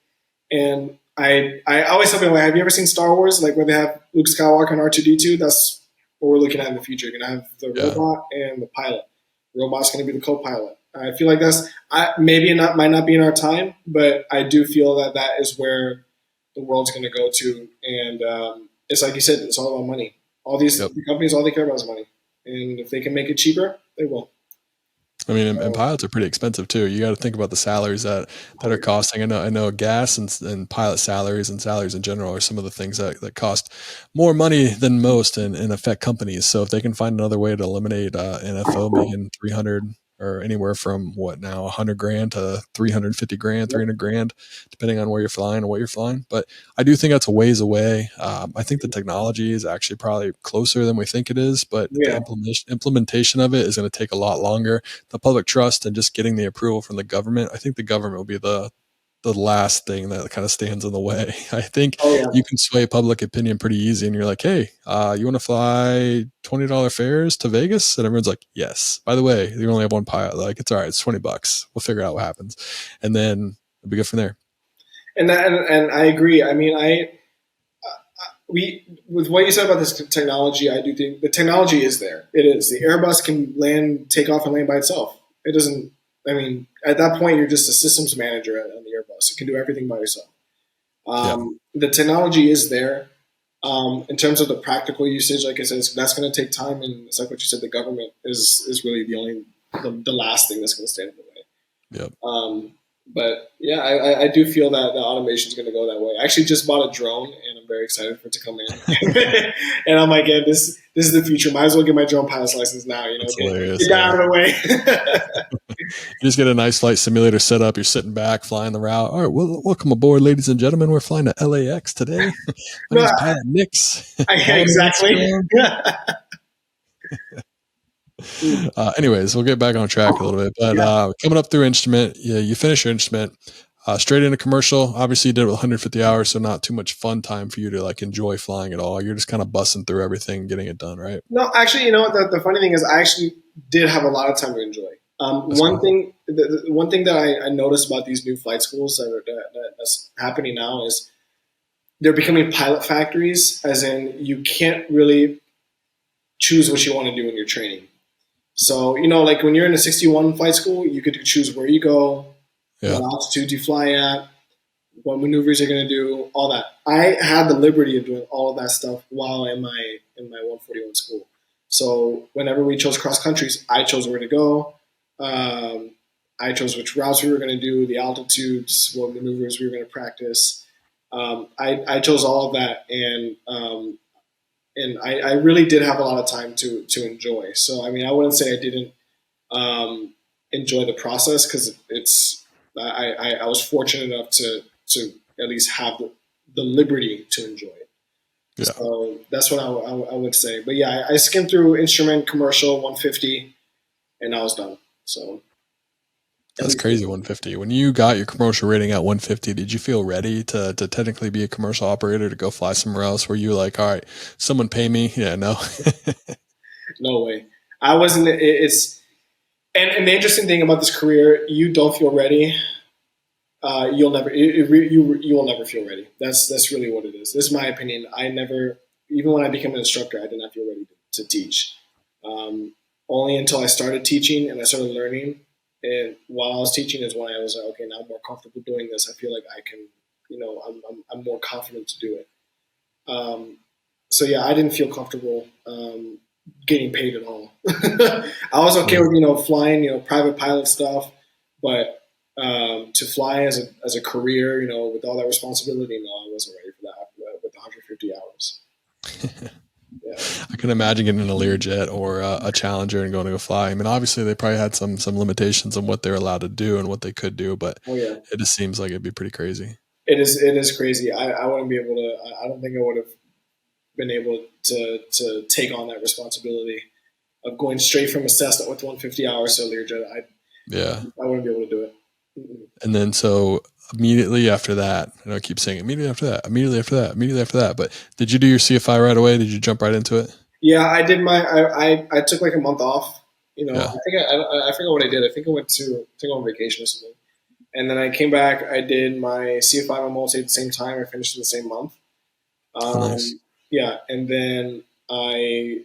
And I always tell people, have you ever seen Star Wars? Like where they have Luke Skywalker and R2D2. That's what we're looking at in the future. You're gonna have the yeah. robot and the pilot. The robot's gonna be the co-pilot. I feel like maybe not might not be in our time, but I do feel that that is where the world's going to go to. And it's like you said, it's all about money. All these Yep. companies, all they care about is money. And if they can make it cheaper, they will. I mean, and So, pilots are pretty expensive too. You got to think about the salaries that are costing. I know gas and pilot salaries and salaries in general are some of the things that cost more money than most and affect companies. So if they can find another way to eliminate NFO making 300 or anywhere from what now 100 grand to 350 grand, yep. 300 grand, depending on where you're flying and what you're flying. But I do think that's a ways away. I think the technology is actually probably closer than we think it is, but the Yeah. implementation of it is going to take a lot longer. The public trust and just getting the approval from the government, I think the government will be the last thing that kind of stands in the way. I think Oh, yeah. you can sway public opinion pretty easy, and you're like, "Hey, you want to fly $20 fares to Vegas?" And everyone's like, "Yes." By the way, you only have one pilot. Like, it's all right. It's $20. We'll figure out what happens, and then it'll be good from there. And I agree. I mean, we with what you said about this technology, I do think the technology is there. It is. The Airbus can take off and land by itself. It doesn't. I mean, at that point, you're just a systems manager on the Airbus. It can do everything by yourself. Yeah, The technology is there. In terms of the practical usage, like I said, that's going to take time, and it's like what you said. The government is really the last thing that's going to stand in the way. yeah. But yeah, I do feel that the automation is going to go that way. I actually just bought a drone, and I'm very excited for it to come in. And I'm like, yeah, this is the future. Might as well get my drone pilot's license now. That's Get hilarious. that out of the way. You just get a nice flight simulator set up. You're sitting back, flying the route. All right, well, welcome aboard, ladies and gentlemen. We're flying to LAX today. My No, name's Pilot Nix. exactly. Anyways, we'll get back on track a little bit. But Yeah. coming up through instrument, yeah, you finish your instrument. Straight into commercial. Obviously, you did it with 150 hours, so not too much fun time for you to like enjoy flying at all. You're just kind of busting through everything, getting it done, right? No, actually, you know what? The funny thing is, I actually did have a lot of time to enjoy. That's One cool. thing, one thing that I noticed about these new flight schools that's happening now is they're becoming pilot factories. As in, you can't really choose what you want to do in your training. So, like when you're in a 61 flight school, you get to choose where you go, Yeah, what altitude you fly at, what maneuvers you're going to do, all that. I had the liberty of doing all of that stuff while in my 141 school. So whenever we chose cross countries, I chose where to go. Um, I chose which routes we were going to do, the altitudes, what maneuvers we were going to practice. I chose all of that, and I really did have a lot of time to enjoy. So I mean, I wouldn't say I didn't enjoy the process because I was fortunate enough to at least have the liberty to enjoy it. yeah. So that's what I would say. But yeah, I skimmed through instrument, commercial, 150, and I was done. So at That's least crazy. 150. When you got your commercial rating at 150, did you feel ready to technically be a commercial operator to go fly somewhere else? Were you like, all right, someone pay me? Yeah, no. no way. I wasn't. It's and the interesting thing about this career, you don't feel ready you'll never you will never feel ready. That's really what it is. This is my opinion. I never, even when I became an instructor, I did not feel ready to teach. Um, Only until I started teaching and I started learning, and while I was teaching is when I was like, okay, now I'm more comfortable doing this. I feel like I can, I'm more confident to do it. So yeah, I didn't feel comfortable getting paid at all. I was okay Yeah. with flying, private pilot stuff, but to fly as a career, with all that responsibility, no, I wasn't ready for that with 150 hours. Yeah. I can imagine getting a Learjet or a Challenger and going to go fly. I mean, obviously they probably had some limitations on what they're allowed to do and what they could do, but Oh yeah. it just seems like it'd be pretty crazy. It is crazy. I wouldn't be able to. I don't think I would have been able to take on that responsibility of going straight from a Cessna with 150 hours to a Learjet. Yeah. I wouldn't be able to do it. Mm-mm. And then so immediately after that, I keep saying immediately after that, immediately after that, immediately after that. But did you do your CFI right away? Did you jump right into it? Yeah, I did my. I took like a month off. Yeah. I think I forgot what I did. I think I went on vacation or something. And then I came back. I did my CFI and multi at the same time. I finished in the same month. Oh, nice. Yeah, and then I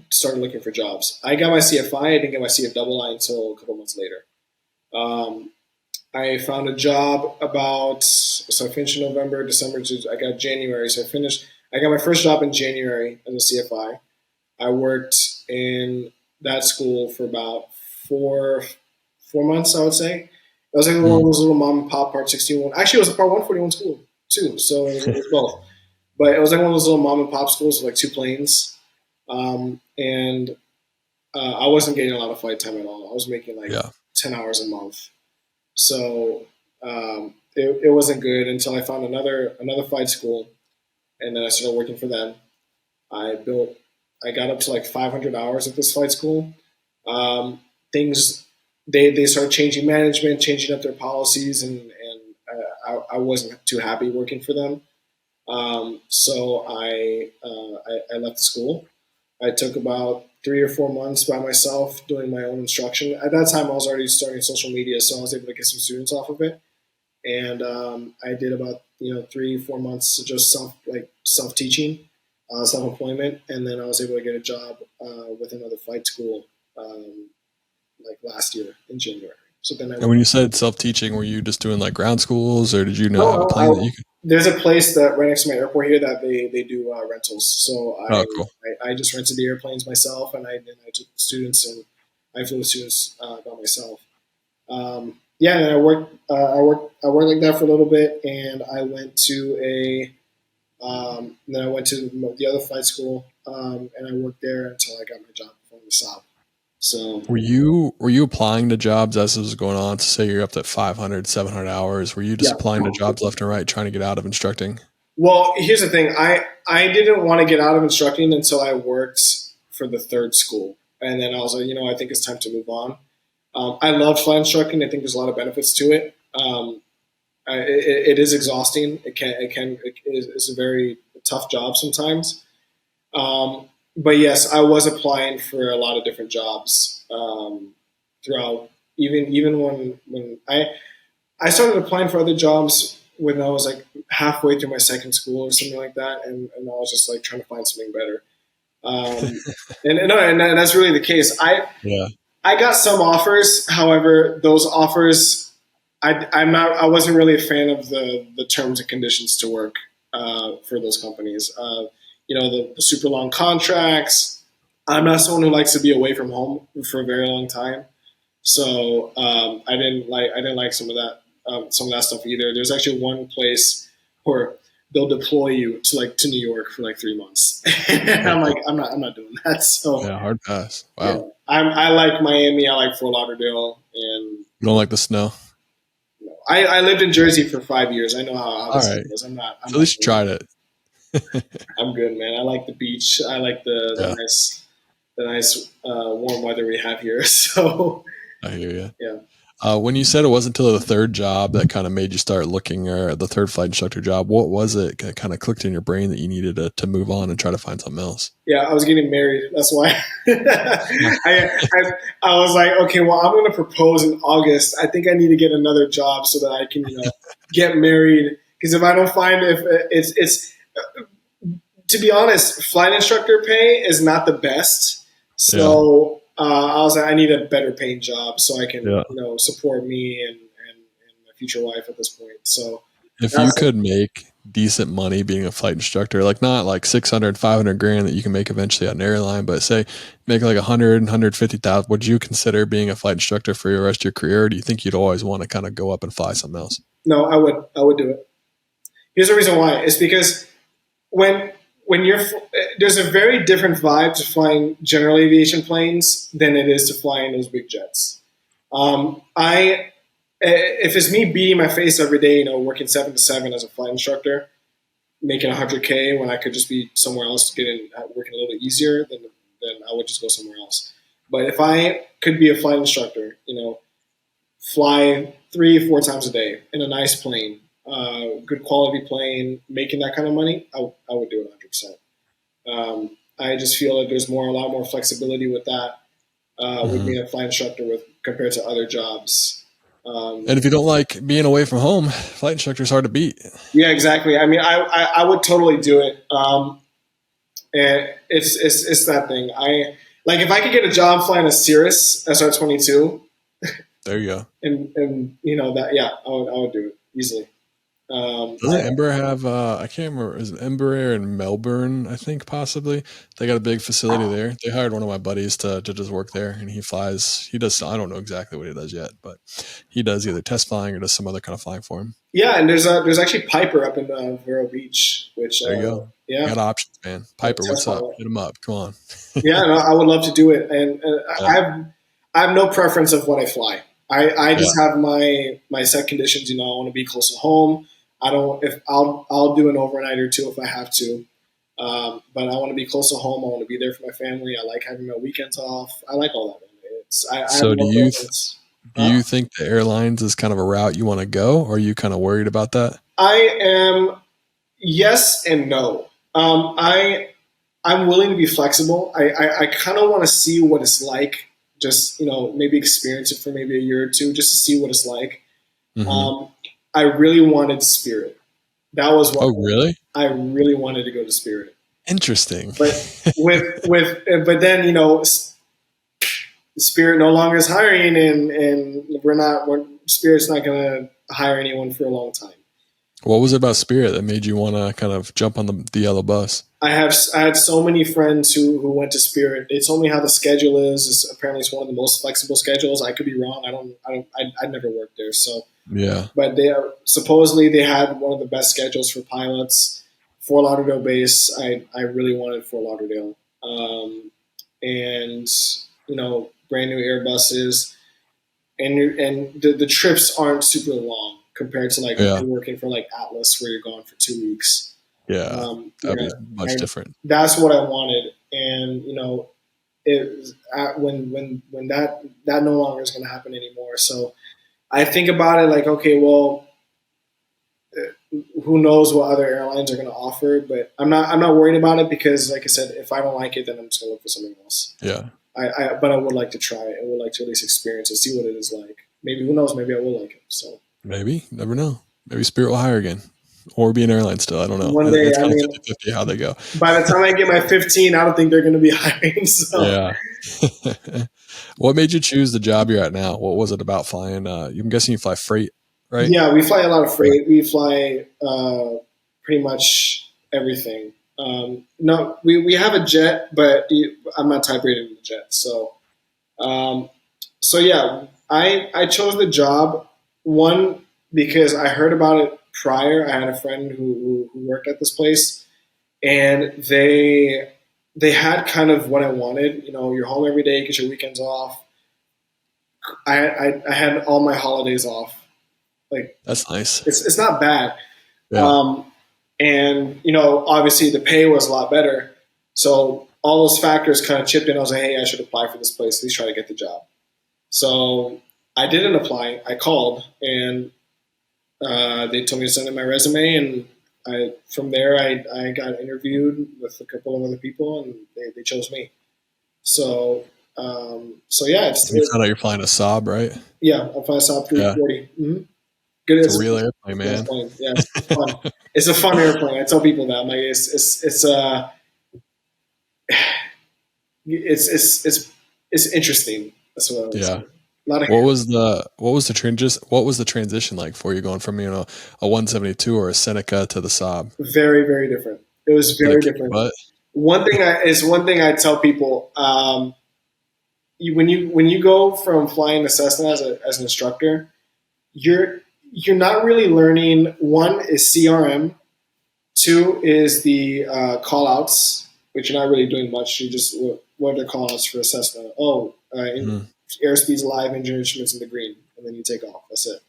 started looking for jobs. I got my CFI. I didn't get my CF double I until a couple months later. Um, I found a job so I finished in November, December. I got January. So I finished. I got my first job in January as a CFI. I worked in that school for about four months, I would say. It was like one of Mm, those little mom and pop Part 61. Actually, it was a Part 141 school too, so it was both. But it was like one of those little mom and pop schools with like two planes, and I wasn't getting a lot of flight time at all. I was making like yeah. 10 hours a month, so it wasn't good until I found another flight school, and then I started working for them. I built, I got up to like 500 hours at this flight school. Um, Things they started changing management, changing up their policies, and I wasn't too happy working for them. So I left the school. I took about 3 or 4 months by myself doing my own instruction. At that time, I was already starting social media, so I was able to get some students off of it. And I did about 3 4 months of just self teaching, self employment, and then I was able to get a job with another flight school like last year in January. So then I And went. when you said self teaching, were you just doing like ground schools, or did you not No, have a plane that you could? there's a place that right next to my airport here that they do rentals. So Oh, cool. I just rented the airplanes myself, and I took students and I flew the students by myself. Yeah, and I worked like that for a little bit, and I went to then I went to the other flight school, and I worked there until I got my job before the SOP. So Were you applying to jobs as this was going on? To say you're up to 500, 700 hours, were you just yeah. applying to jobs left and right, trying to get out of instructing? Well, here's the thing. I didn't want to get out of instructing until I worked for the third school, and then I was like, I think it's time to move on. I love flight instructing. I think there's a lot of benefits to it. It is exhausting. It is a very tough job sometimes. But yes, I was applying for a lot of different jobs throughout. Even when I started applying for other jobs when I was like halfway through my second school or something like that, and I was just like trying to find something better. Um, and that's really the case. Yeah. I got some offers. However, those offers, I wasn't really a fan of the terms and conditions to work for those companies. The super long contracts. I'm not someone who likes to be away from home for a very long time, so I didn't like some of that stuff either. There's actually one place where they'll deploy you to New York for like 3 months, and I'm like I'm not doing that. So Yeah, hard pass. yeah, Wow. I like Miami. I like Fort Lauderdale, and You don't like the snow? I lived in Jersey for 5 years. I know how All this right. is. I'm not. I'm So at not least you doing tried it. it. I'm good, man. I like the beach. I like the Yeah, nice warm weather we have here. So I hear you. yeah. When you said it wasn't until the third job that kind of made you start looking, or the third flight instructor job, what was it that kind of clicked in your brain that you needed to move on and try to find something else? Yeah, I was getting married. That's why. I was like, okay, well, I'm going to propose in August. I think I need to get another job so that I can, get married. Because if I don't find, if it's to be honest, flight instructor pay is not the best. Yeah. So I was like, I need a better paying job so I can, Yeah. support me and my future wife at this point. So If you that's could make decent money being a flight instructor, like not like 600, 500 grand that you can make eventually on an airline, but say make like 100, 150,000, would you consider being a flight instructor for the rest of your career? Or do you think you'd always want to kind of go up and fly something else? no, I would do it. Here's the reason why. It's because when when you're there's a very different vibe to flying general aviation planes than it is to flying those big jets. I if it's me beating my face every day, working 7 to 7 as a flight instructor, making 100K when I could just be somewhere else getting working a little bit easier, then I would just go somewhere else. But if I could be a flight instructor, fly 3 or 4 times a day in a nice plane, good quality plane, making that kind of money, I would do it 100%. I just feel that there's a lot more flexibility with that, with Hmm. being a flight instructor with compared to other jobs. And if you don't like being away from home, flight instructor is hard to beat. Yeah, exactly. I mean, I would totally do it. And it's that thing. I like if I could get a job flying a Cirrus SR-22, There you go. and that, yeah, I would do it easily. Doesn't Embraer have? I can't remember. Is it Embraer in Melbourne? I think possibly they got a big facility there. They hired one of my buddies to just work there, and he flies. He does. I don't know exactly what he does yet, but he does either test flying or does some other kind of flying for him. Yeah, and there's actually Piper up in Vero Beach, which There you go. You yeah, got options, man. a Piper, what's test up? pilot. Hit him up. Come on. Yeah, no, I would love to do it, and Yeah, I have no preference of what I fly. I yeah. just have my set conditions. I want to be close to home. I don't if I'll do an overnight or two if I have to, but I want to be close to home. I want to be there for my family. I like having my weekends off. I like all that. I have So no preference. do you think the airlines is kind of a route you want to go, or are you kind of worried about that? I am yes and no. I'm willing to be flexible. I kind of want to see what it's like. Just maybe experience it for maybe a year or two, just to see what it's like. Hmm. Um, I really wanted Spirit. That was what Oh, really? I really wanted to go to Spirit. Interesting. But but then Spirit no longer is hiring, and Spirit's not going to hire anyone for a long time. What was it about Spirit that made you want to kind of jump on the yellow bus? I had so many friends who went to Spirit. They told me how the schedule is. Apparently, it's one of the most flexible schedules. I could be wrong. I never worked there, so. Yeah. But supposedly they had one of the best schedules for pilots. Fort Lauderdale base. I really wanted Fort Lauderdale, and brand new Airbuses, and the trips aren't super long compared to like Yeah. working for like Atlas where you're gone for 2 weeks. Yeah. That'd Yeah, be much different. that's what I wanted, and when that no longer is going to happen anymore. So I think about it like, okay, well, who knows what other airlines are going to offer, but I'm not worried about it because, like I said, if I don't like it, then I'm just going to look for something else. Yeah. But I would like to try it. I would like to at least experience it, see what it is like. Maybe who knows? Maybe I will like it. So Maybe. Never know. Maybe Spirit will hire again. Or be an airline still. I don't know. one day, It's I kind of mean, 50-50 how they go. by the time I get my 15, I don't think they're going to be hiring. So Yeah. What made you choose the job you're at now? What was it about flying? I'm guessing you fly freight, right? yeah, we fly a lot of Yeah. freight. We fly pretty much everything. No, we have a jet, but I'm not type rated in the jet. Um, so yeah, I chose the job one because I heard about it prior. I had a friend who worked at this place, and they had kind of what I wanted. You're home every day, get your weekends off. I had all my holidays off. Like That's nice. it's not bad. Yeah. Um, and obviously the pay was a lot better. So all those factors kind of chipped in. I was like, hey, I should apply for this place. At least try to get the job. So I didn't apply. I called, and they told me to send in my resume, and from there I got interviewed with a couple of other people, and they chose me. So so yeah, You found out you're flying a Saab, right? yeah, I'll fly Saab Yeah. 340. Mm-hmm. Good, It's a real airplane, it's a nice man. plane. Yeah, it's fun. It's a fun airplane. I tell people that. I'm like, it's interesting. That's what I would say. Yeah. A lot of What was the transition like for you going from, a 172 or a Seneca to the Saab? very very different. It was Did it very kick your different. butt? One thing I tell people. When you go from flying the Cessna as an instructor, you're not really learning. One is CRM. Two is the call outs, which you're not really doing much. You just what are the call outs for a Cessna? Oh, Mm. airspeed's live, engine instruments in the green, and then you take off. That's it.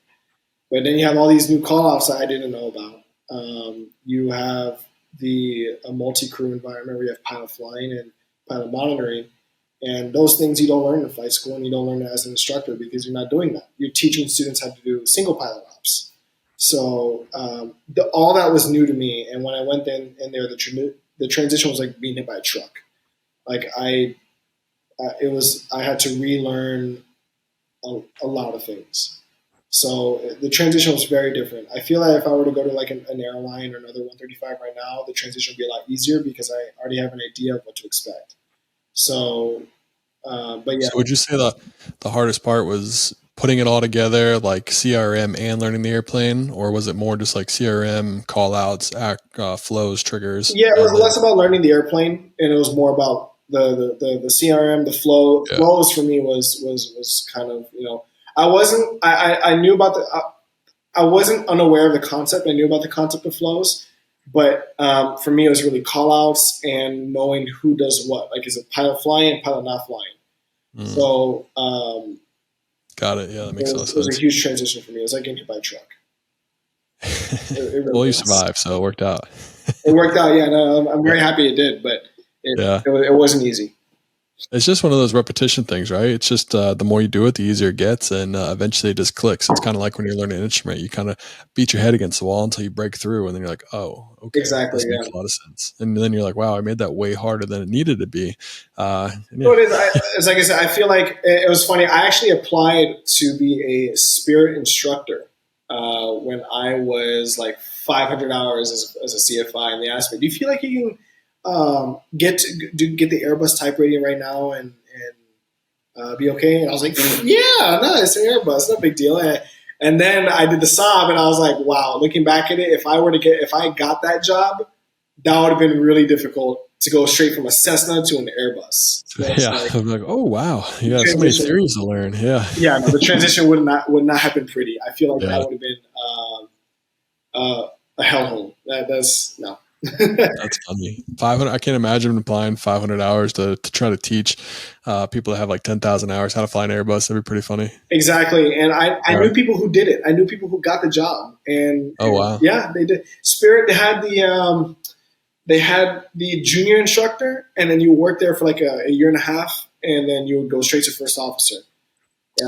But then you have all these new call outs that I didn't know about. You have the a multi crew environment where you have pilot flying and pilot monitoring. And those things you don't learn in flight school, and you don't learn it as an instructor because you're not doing that. You're teaching students how to do single pilot ops. So all that was new to me. And when I went in there, the transition was like being hit by a truck. Like I had to relearn a lot of things. So the transition was very different. I feel like if I were to go to like an airline or another 135 right now, the transition would be a lot easier because I already have an idea of what to expect. So but yeah, So would you say the hardest part was putting it all together, like CRM and learning the airplane, or was it more just like CRM, call outs, flows, triggers, yeah, it was and then less about learning the airplane, and it was more about the CRM, the flow. yeah, Flows for me was kind of I knew about I wasn't unaware of the concept. I knew about the concept of flows, but for me it was really call outs and knowing who does what. Like is it pilot flying, pilot not flying? mm, So got it. Yeah, that makes a lot of it was a sense. huge transition for me. It was like getting hit by a truck. It really Well, you was. survived, so it worked out. It worked out. Yeah, no, I'm Yeah. very happy it did, but Yeah. it wasn't easy. It's just one of those repetition things, right? It's just the more you do it, the easier it gets, and eventually it just clicks. It's kind of like when you're learning an instrument, you kind of beat your head against the wall until you break through, and then you're like, "Oh, okay, Exactly. this makes Yeah. a lot of sense." And then you're like, "Wow, I made that way harder than it needed to be." And So yeah, it is. It's like I said. I feel like it was funny. I actually applied to be a spirit instructor when I was like 500 hours as a CFI, and they asked me, "Do you feel like you can get the Airbus type rating right now and be okay?" And I was like, "Yeah, no, it's an Airbus, no big deal." And then I did the Saab, and I was like, "Wow!" Looking back at it, if I got that job, that would have been really difficult to go straight from a Cessna to an Airbus. So it's yeah. like I'm like, "Oh wow, you the got so many transition. theories to learn." Yeah, Yeah, no, the transition would not have been pretty. I feel like that yeah. would have been a hellhole. That's no. That's funny. 500. I can't imagine applying 500 hours to try to teach people that have like 10,000 hours how to fly an Airbus. That'd be pretty funny. Exactly, and I Yeah. knew people who did it. I knew people who got the job, Oh and wow. yeah, they did. Spirit they had the junior instructor, and then you work there for like a year and a half, and then you would go straight to first officer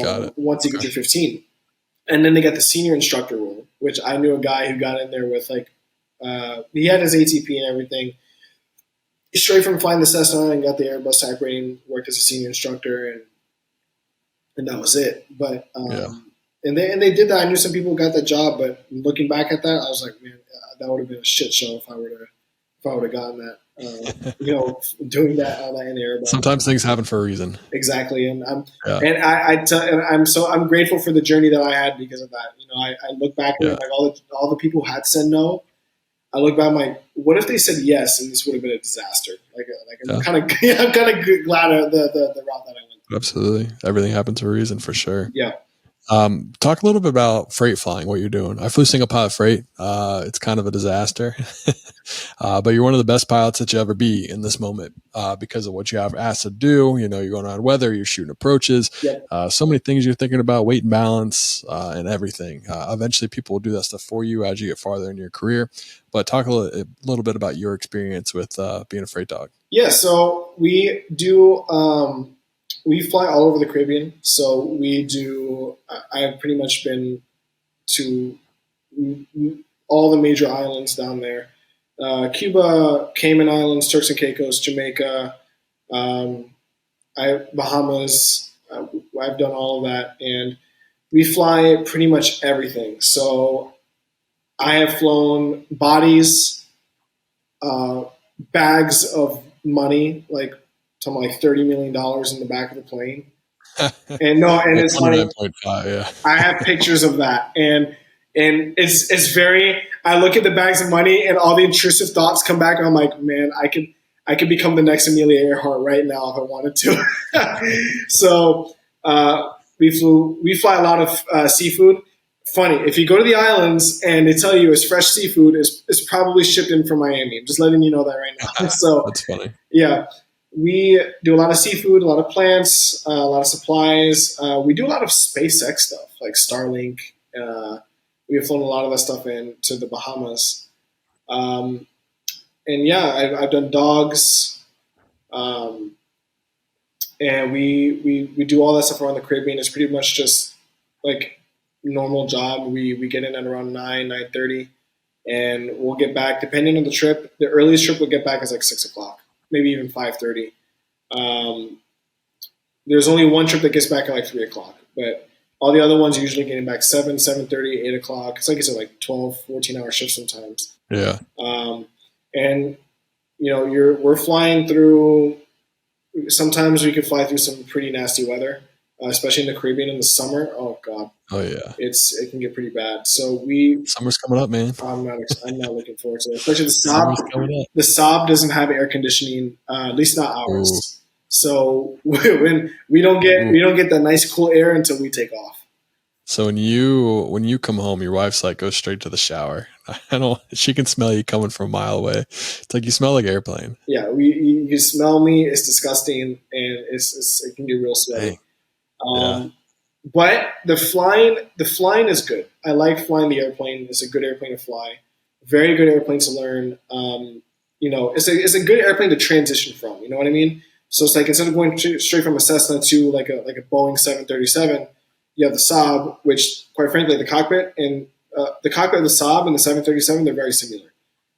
Got it. once you get Okay. your 15. And then they got the senior instructor role, which I knew a guy who got in there with like he had his ATP and everything. Straight from flying the Cessna and got the Airbus type rating, worked as a senior instructor, and that was it. But Yeah. and they did that. I knew some people who got that job, but looking back at that, I was like, man, that would have been a shit show if I would have gotten that. Doing that all that in the Airbus. Sometimes things happen for a reason. Exactly, and Yeah. I'm grateful for the journey that I had because of that. I look back at Yeah. it, like all the people who had said no. I look back, I'm like, what if they said yes, and this would have been a disaster? I'm Yeah. kind of I'm kind of glad of the route that I went. Absolutely. Everything happens for a reason for sure. Yeah. Talk a little bit about freight flying, what you're doing. I flew single pilot freight. It's kind of a disaster, but you're one of the best pilots that you ever be in this moment because of what you have asked to do. You're going around weather, you're shooting approaches, Yep. so many things you're thinking about, weight and balance, and everything. Eventually, people will do that stuff for you as you get farther in your career. But talk a little bit about your experience with being a freight dog. Yeah. So we do. we fly all over the Caribbean. So we do. I've pretty much been to all the major islands down there: Cuba, Cayman Islands, Turks and Caicos, Jamaica, um, Bahamas. I've done all of that, and we fly pretty much everything. So I have flown bodies, uh, bags of money, like something like $30 million in the back of the plane. And no, and Well, it's funny. 29.5, yeah. I have pictures of that, and it's very. I look at the bags of money, and all the intrusive thoughts come back, and I'm like, man, I could become the next Amelia Earhart right now if I wanted to. So we fly a lot of seafood. Funny, if you go to the islands and they tell you it's fresh seafood, it's probably shipped in from Miami. I'm just letting you know that right now. So That's funny. yeah, we do a lot of seafood, a lot of plants, a lot of supplies. We do a lot of SpaceX stuff like Starlink. We have flown a lot of that stuff in to the Bahamas. Um, and yeah, I've done dogs. Um, and we do all that stuff around the Caribbean. It's pretty much just like normal job. We get in at around 9:30, and we'll get back depending on the trip. The earliest trip we'll get back is like 6 o'clock, maybe even 5:30. Um, there's only one trip that gets back at like 3 o'clock, but all the other ones are usually getting back 7:30, 8 o'clock. It's like it's like 12, 14 hour shifts sometimes. Yeah. And we're flying through. Sometimes we could fly through some pretty nasty weather, especially in the Caribbean in the summer. Oh God, Oh yeah. it can get pretty bad. So Summer's coming up, man. I'm not looking forward to it. Especially the Summer's Saab. coming up. The Saab doesn't have air conditioning, at least not ours. Ooh. So when we don't get that nice cool air until we take off. So when you come home, your wife's like, go straight to the shower. I don't. She can smell you coming from a mile away. It's like you smell like airplane. Yeah, you can smell me. It's disgusting, and it can get real sweaty. Yeah. But the flying is good. I like flying the airplane. It's a good airplane to fly. Very good airplane to learn. It's a good airplane to transition from. You know what I mean? So it's like instead of going straight from a Cessna to like a Boeing 737, you have the Saab, which quite frankly the cockpit of the Saab and the 737, they're very similar.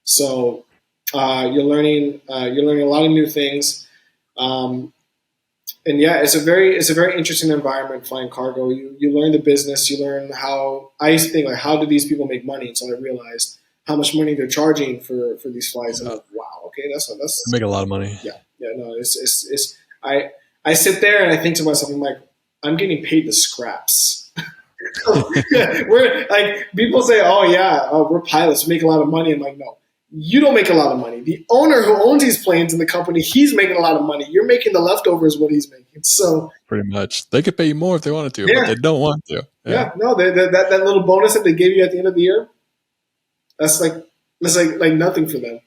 So you're learning a lot of new things. And yeah, it's a very interesting environment flying cargo. You learn the business. You learn how I used to think like how do these people make money until I realized how much money they're charging for these flights. Yeah. I'm like, wow, okay, that's They make a lot of money. yeah, no, it's I sit there and I think to myself, I'm like, I'm getting paid the scraps. We're like people say, oh yeah, we're pilots, we make a lot of money. I'm like, no. You don't make a lot of money. The owner who owns these planes in the company, he's making a lot of money. You're making the leftovers what he's making. So Pretty much, they could pay you more if they wanted to, but they don't want to. yeah, no, that little bonus that they give you at the end of the year, that's like nothing for them.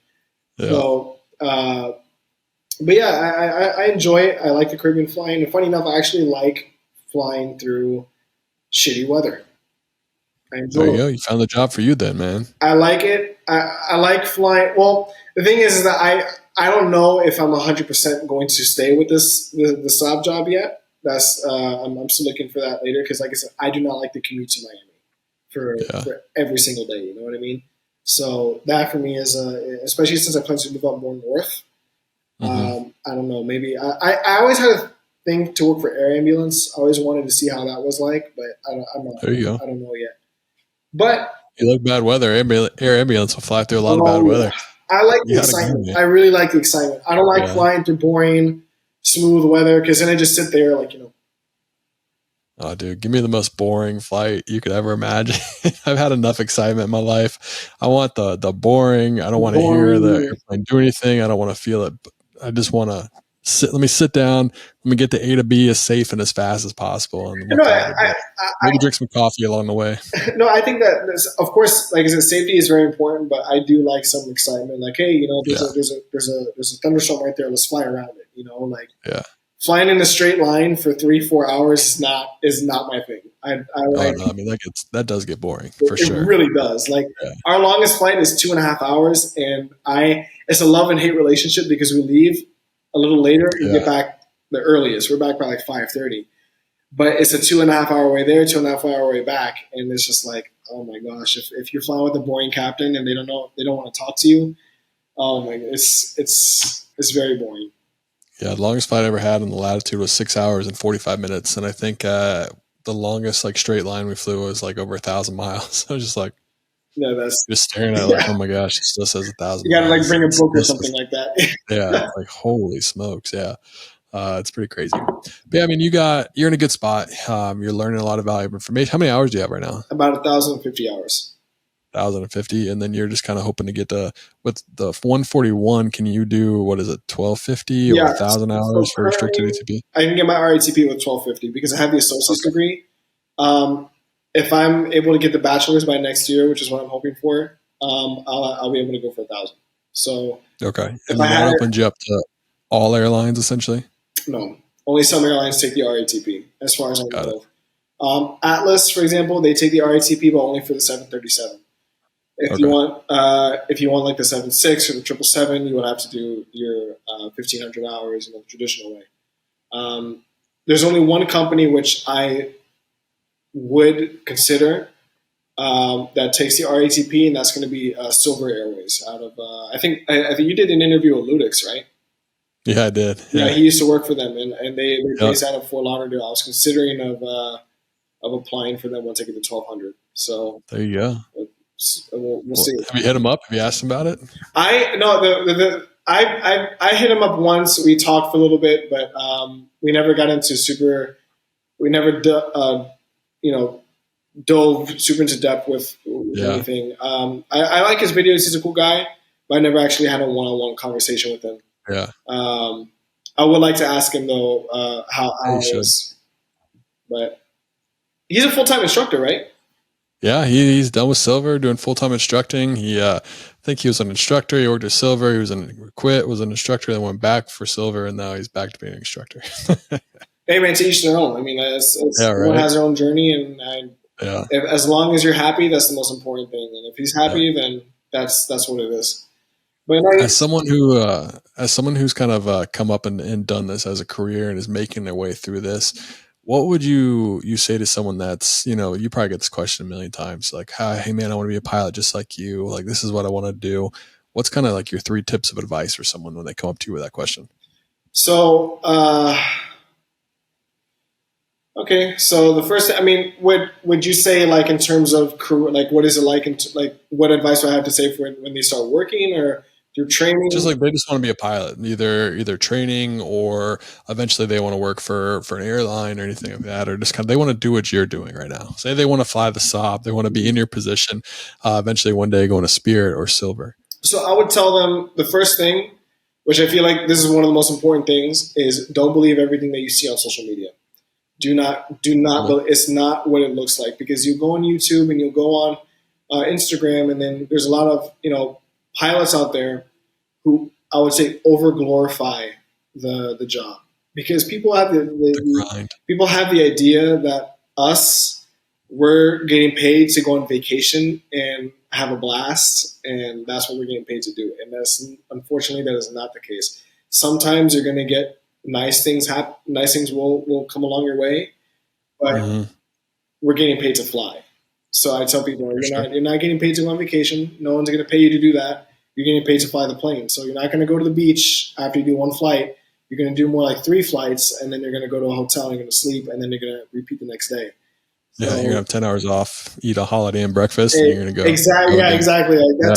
Yeah. So, but yeah, I enjoy it. I like the Caribbean flying. And funny enough, I actually like flying through shitty weather. I enjoy There you it. go. You found the job for you then, man. I like it. I like flying. Well, the thing is that I don't know if I'm 100% going to stay with the Saab job yet. That's I'm still looking for that later because, like I said, I do not like the commute to Miami for every single day. You know what I mean? So that for me is especially since I plan to move up more north. Mm-hmm. I don't know. Maybe I always had a thing to work for air ambulance. I always wanted to see how that was like, but I'm not. There you go. I don't know yet. But You like bad weather. Air ambulance will fly through a lot of bad weather. I like the You gotta excitement. go, I really like the excitement. I don't like Yeah. flying through boring, smooth weather because then I just sit there like, Oh, dude, give me the most boring flight you could ever imagine. I've had enough excitement in my life. I want the boring. I don't want to hear the airplane do anything. I don't want to feel it. I just want to sit. Let me sit down. Let me get to A to B as safe and as fast as possible. And maybe drink some coffee along the way. No, I think that of course, like I said, safety is very important, but I do like some excitement. Like, hey, there's a thunderstorm right there. Let's fly around it. Yeah. Flying in a straight line for 3-4 hours is not my thing. I mean that does get boring for it sure. It really does. Like our longest flight is 2.5 hours, and it's a love and hate relationship because we leave a little later and get back the earliest. We're back by like 5:30, but it's a 2.5 hour way there, 2.5 hour way back, and it's just like, oh my gosh, if you're flying with a boring captain and they don't want to talk to you, oh my, it's very boring. Yeah, the longest flight I ever had in the latitude was 6 hours and 45 minutes, and I think the longest like straight line we flew was like over 1,000 miles. I was just like Yeah, that's just staring at it like, yeah. oh my gosh, it still says a thousand You got to like miles. bring a It book or still something says, like that. yeah, like holy smokes, yeah. It's pretty crazy. But yeah, I mean, you're in a good spot. You're learning a lot of valuable information. How many hours do you have right now? About 1,050 hours. 1,050, and then you're just kind of hoping to get to with the 141. Can you do what is it, 1,250 or Yeah. 1,000 hours So for restricted currently, ATP? I can get my RATP with 1250 because I have the associate's Okay, degree. Um, if I'm able to get the bachelor's by next year, which is what I'm hoping for, I'll be able to go for 1,000. So okay, if and I then that had opens you up to all airlines essentially. no, only some airlines take the RATP, as far as I Got it. know of. Atlas, for example, they take the RATP, but only for the 737. Okay, If you want like the 76 or the 777, you would have to do your 1,500 hours in the traditional way. There's only one company which I would consider that takes the RATP, and that's going to be Silver Airways. Out of I think you did an interview with Ludix, right? yeah, I did. Yeah, Yeah, he used to work for them, and they're yeah. based out of Fort Lauderdale. I was considering of applying for them once I get to 1,200. So There you go. we'll Well, see. have you hit him up? Have you asked him about it? I no the I hit him up once. We talked for a little bit, but we never got into super. We never you know dove super into depth with Yeah, anything. I like his videos. He's a cool guy, but I never actually had a one-on-one conversation with him. yeah. I would like to ask him though Yeah, you how it should. is, but he's a full-time instructor, right? Yeah, he's done with Silver, doing full time instructing. I think he was an instructor. He worked at Silver. Quit, was an instructor, then went back for Silver, and now he's back to being an instructor. Hey man, to each their own. I mean, Yeah, everyone right. has their own journey, and Yeah, as long as you're happy, that's the most important thing. And if he's yeah. happy, then that's what it is. But no, As someone who's kind of come up and done this as a career and is making their way through this, what would you say to someone that's, you probably get this question a million times, like, hi, hey man, I want to be a pilot just like you. Like, this is what I want to do. What's kind of like your three tips of advice for someone when they come up to you with that question? so okay. So the first, I mean, would you say like in terms of career, like what is it like, like what advice do I have to say for when they start working or through Just training? like they just want to be a pilot, either training or eventually they want to work for an airline or anything like that, or just kind of they want to do what you're doing right now. Say they want to fly the Saab, they want to be in your position, eventually one day going to Spirit or Silver. So I would tell them the first thing, which I feel like this is one of the most important things, is don't believe everything that you see on social media. Do not. Cool. It's not what it looks like because you go on YouTube and you go on Instagram, and then there's a lot of pilots out there who I would say over glorify the job because The grind. people have the idea that we're getting paid to go on vacation and have a blast, and that's what we're getting paid to do. And that's unfortunately that is not the case. Sometimes you're going to get nice things happen. Nice things will come along your way, but Hmm. we're getting paid to fly. So I tell people For sure. you're not getting paid to go on vacation. No one's going to pay you to do that. You're getting paid to fly the plane. So you're not going to go to the beach after you do one flight. You're going to do more like three flights, and then you're going to go to a hotel and you're going to sleep, and then you're going to repeat the next day. Yeah, you're gonna So have 10 hours off, eat a Holiday Inn breakfast, and you're gonna exactly, go yeah, do. exactly. Like Yeah,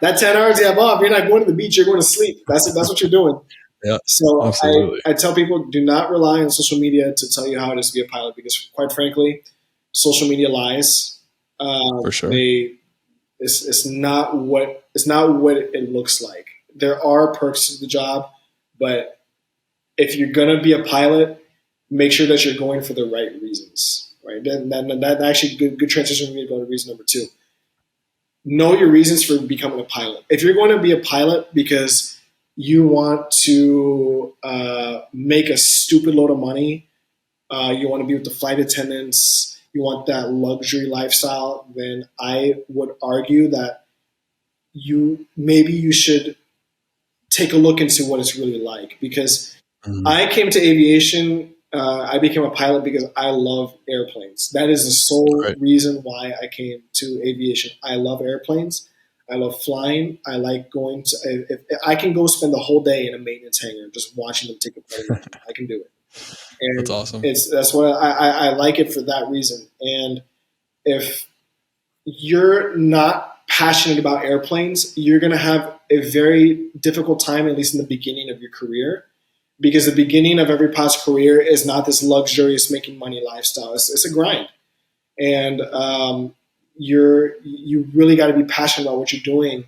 that 10 hours you have off, you're not going to the beach. You're going to sleep. That's what you're doing. yeah, So absolutely, I tell people do not rely on social media to tell you how it is to be a pilot because, quite frankly, social media lies. for sure. They it's not what it looks like. There are perks to the job, but if you're gonna be a pilot, make sure that you're going for the right reasons. Right. Then that actually good transition for me to go to reason number two. Know your reasons for becoming a pilot. If you're going to be a pilot because you want to make a stupid load of money, you want to be with the flight attendants, you want that luxury lifestyle, then I would argue that you should take a look into what it's really like because Mhm. I came to aviation. I became a pilot because I love airplanes. That is the sole Right. reason why I came to aviation. I love airplanes. I love flying. I like going to. If I can go spend the whole day in a maintenance hangar just watching them take apart airplanes, I can do it. That's And awesome. that's what I like it for that reason. And if you're not passionate about airplanes, you're going to have a very difficult time, at least in the beginning of your career, because the beginning of every pilot's career is not this luxurious making money lifestyle. It's a grind, and you really got to be passionate about what you're doing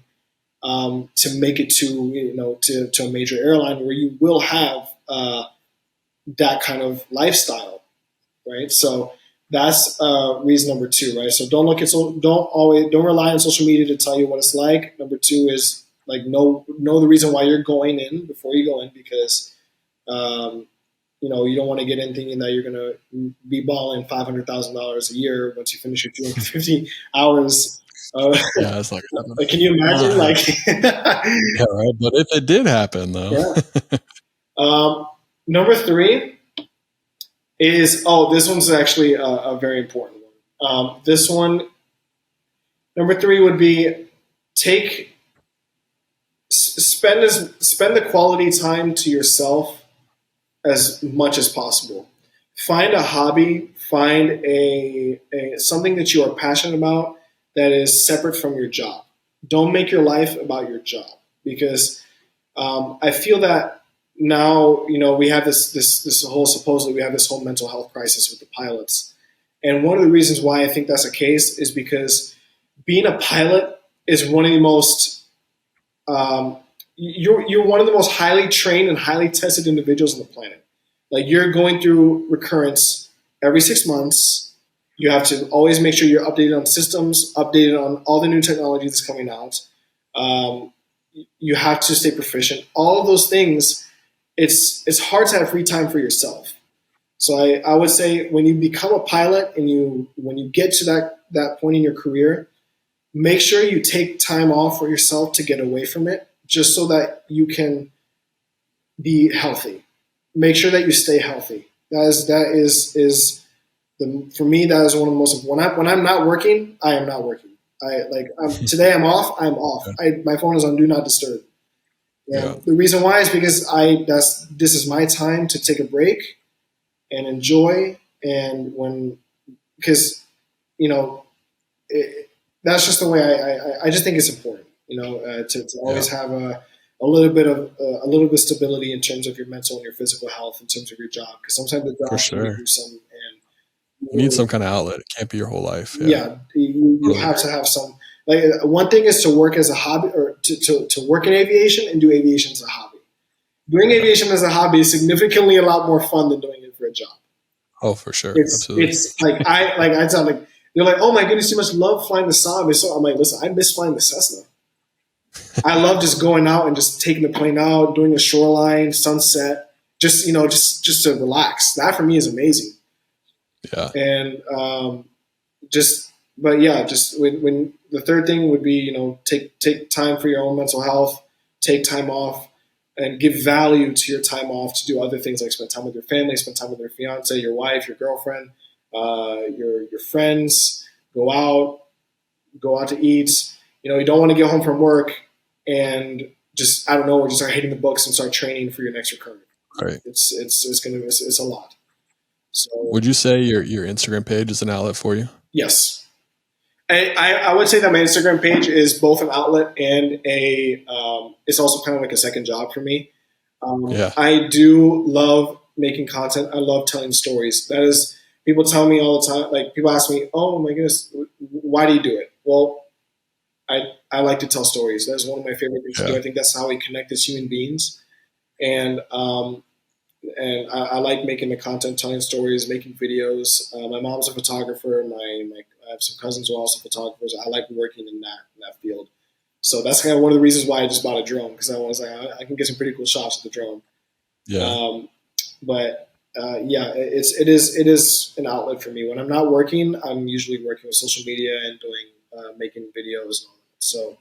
to make it to to a major airline where you will have that kind of lifestyle, right? So that's reason number two, right? So don't rely on social media to tell you what it's like. Number two is like know the reason why you're going in before you go in, because um, you don't want to get in thinking that you're going to be balling $500,000 a year once you finish your 250 hours. Yeah, it's like happening. Like, can you imagine? Like, Yeah, right. But if it did happen, though, yeah. Number three is this one's actually a very important one. This one, number three would be take spend the quality time to yourself as much as possible. Find a hobby, find a something that you are passionate about that is separate from your job. Don't make your life about your job, because I feel that now we have this whole supposedly we have this whole mental health crisis with the pilots, and one of the reasons why I think that's the case is because being a pilot is one of the most you're one of the most highly trained and highly tested individuals on the planet. Like, you're going through recurrence every 6 months. You have to always make sure you're updated on systems, updated on all the new technology that's coming out. Um, you have to stay proficient. All of those things. It's hard to have free time for yourself. So I would say when you become a pilot and when you get to that point in your career, make sure you take time off for yourself to get away from it, just so that you can be healthy. Make sure that you stay healthy. That is for me, that is one of the most when I'm not working, I am not working. Today I'm off. I'm off. My phone is on do not disturb. yeah, And the reason why is because this is my time to take a break and enjoy. And when because you know it, that's just the way I just think it's important. To yeah, always have a little bit of a little bit of stability in terms of your mental and your physical health in terms of your job, because sometimes the for job can be sure. gruesome and You need really, some kind of outlet. It can't be your whole life. Yeah, yeah, you totally have agree. to have some. Like, one thing is to work as a hobby, or to work in aviation and do aviation as a hobby. Doing Yeah. aviation as a hobby is significantly a lot more fun than doing it for a job. Oh, for sure. Absolutely. It's I tell, like, they're like, oh my goodness, you must love flying the Saab. So I'm like, listen, I miss flying the Cessna. I love just going out and just taking the plane out, doing a shoreline, sunset, just to relax. That for me is amazing. Yeah. And but yeah, just when the third thing would be, take time for your own mental health, take time off, and give value to your time off to do other things like spend time with your family, spend time with your fiance, your wife, your girlfriend, your friends. Go out to eat. You don't want to get home from work and just, I don't know, just start hitting the books and start training for your next recurrent. Right. It's a lot. So Would you say your Instagram page is an outlet for you? yes, I would say that my Instagram page is both an outlet and it's also kind of like a second job for me. Yeah. I do love making content. I love telling stories. That is, people tell me all the time. Like, people ask me, "Oh my goodness, why do you do it?" Well, I like to tell stories. That's one of my favorite things to do. Yeah. I think that's how we connect as human beings. And I like making the content, telling stories, making videos. My mom's a photographer. I have some cousins who are also photographers. I like working in that field. So that's kind of one of the reasons why I just bought a drone, because I was like, I can get some pretty cool shots with the drone. Yeah. But yeah, it is an outlet for me. When I'm not working, I'm usually working with social media and doing making videos and all that. So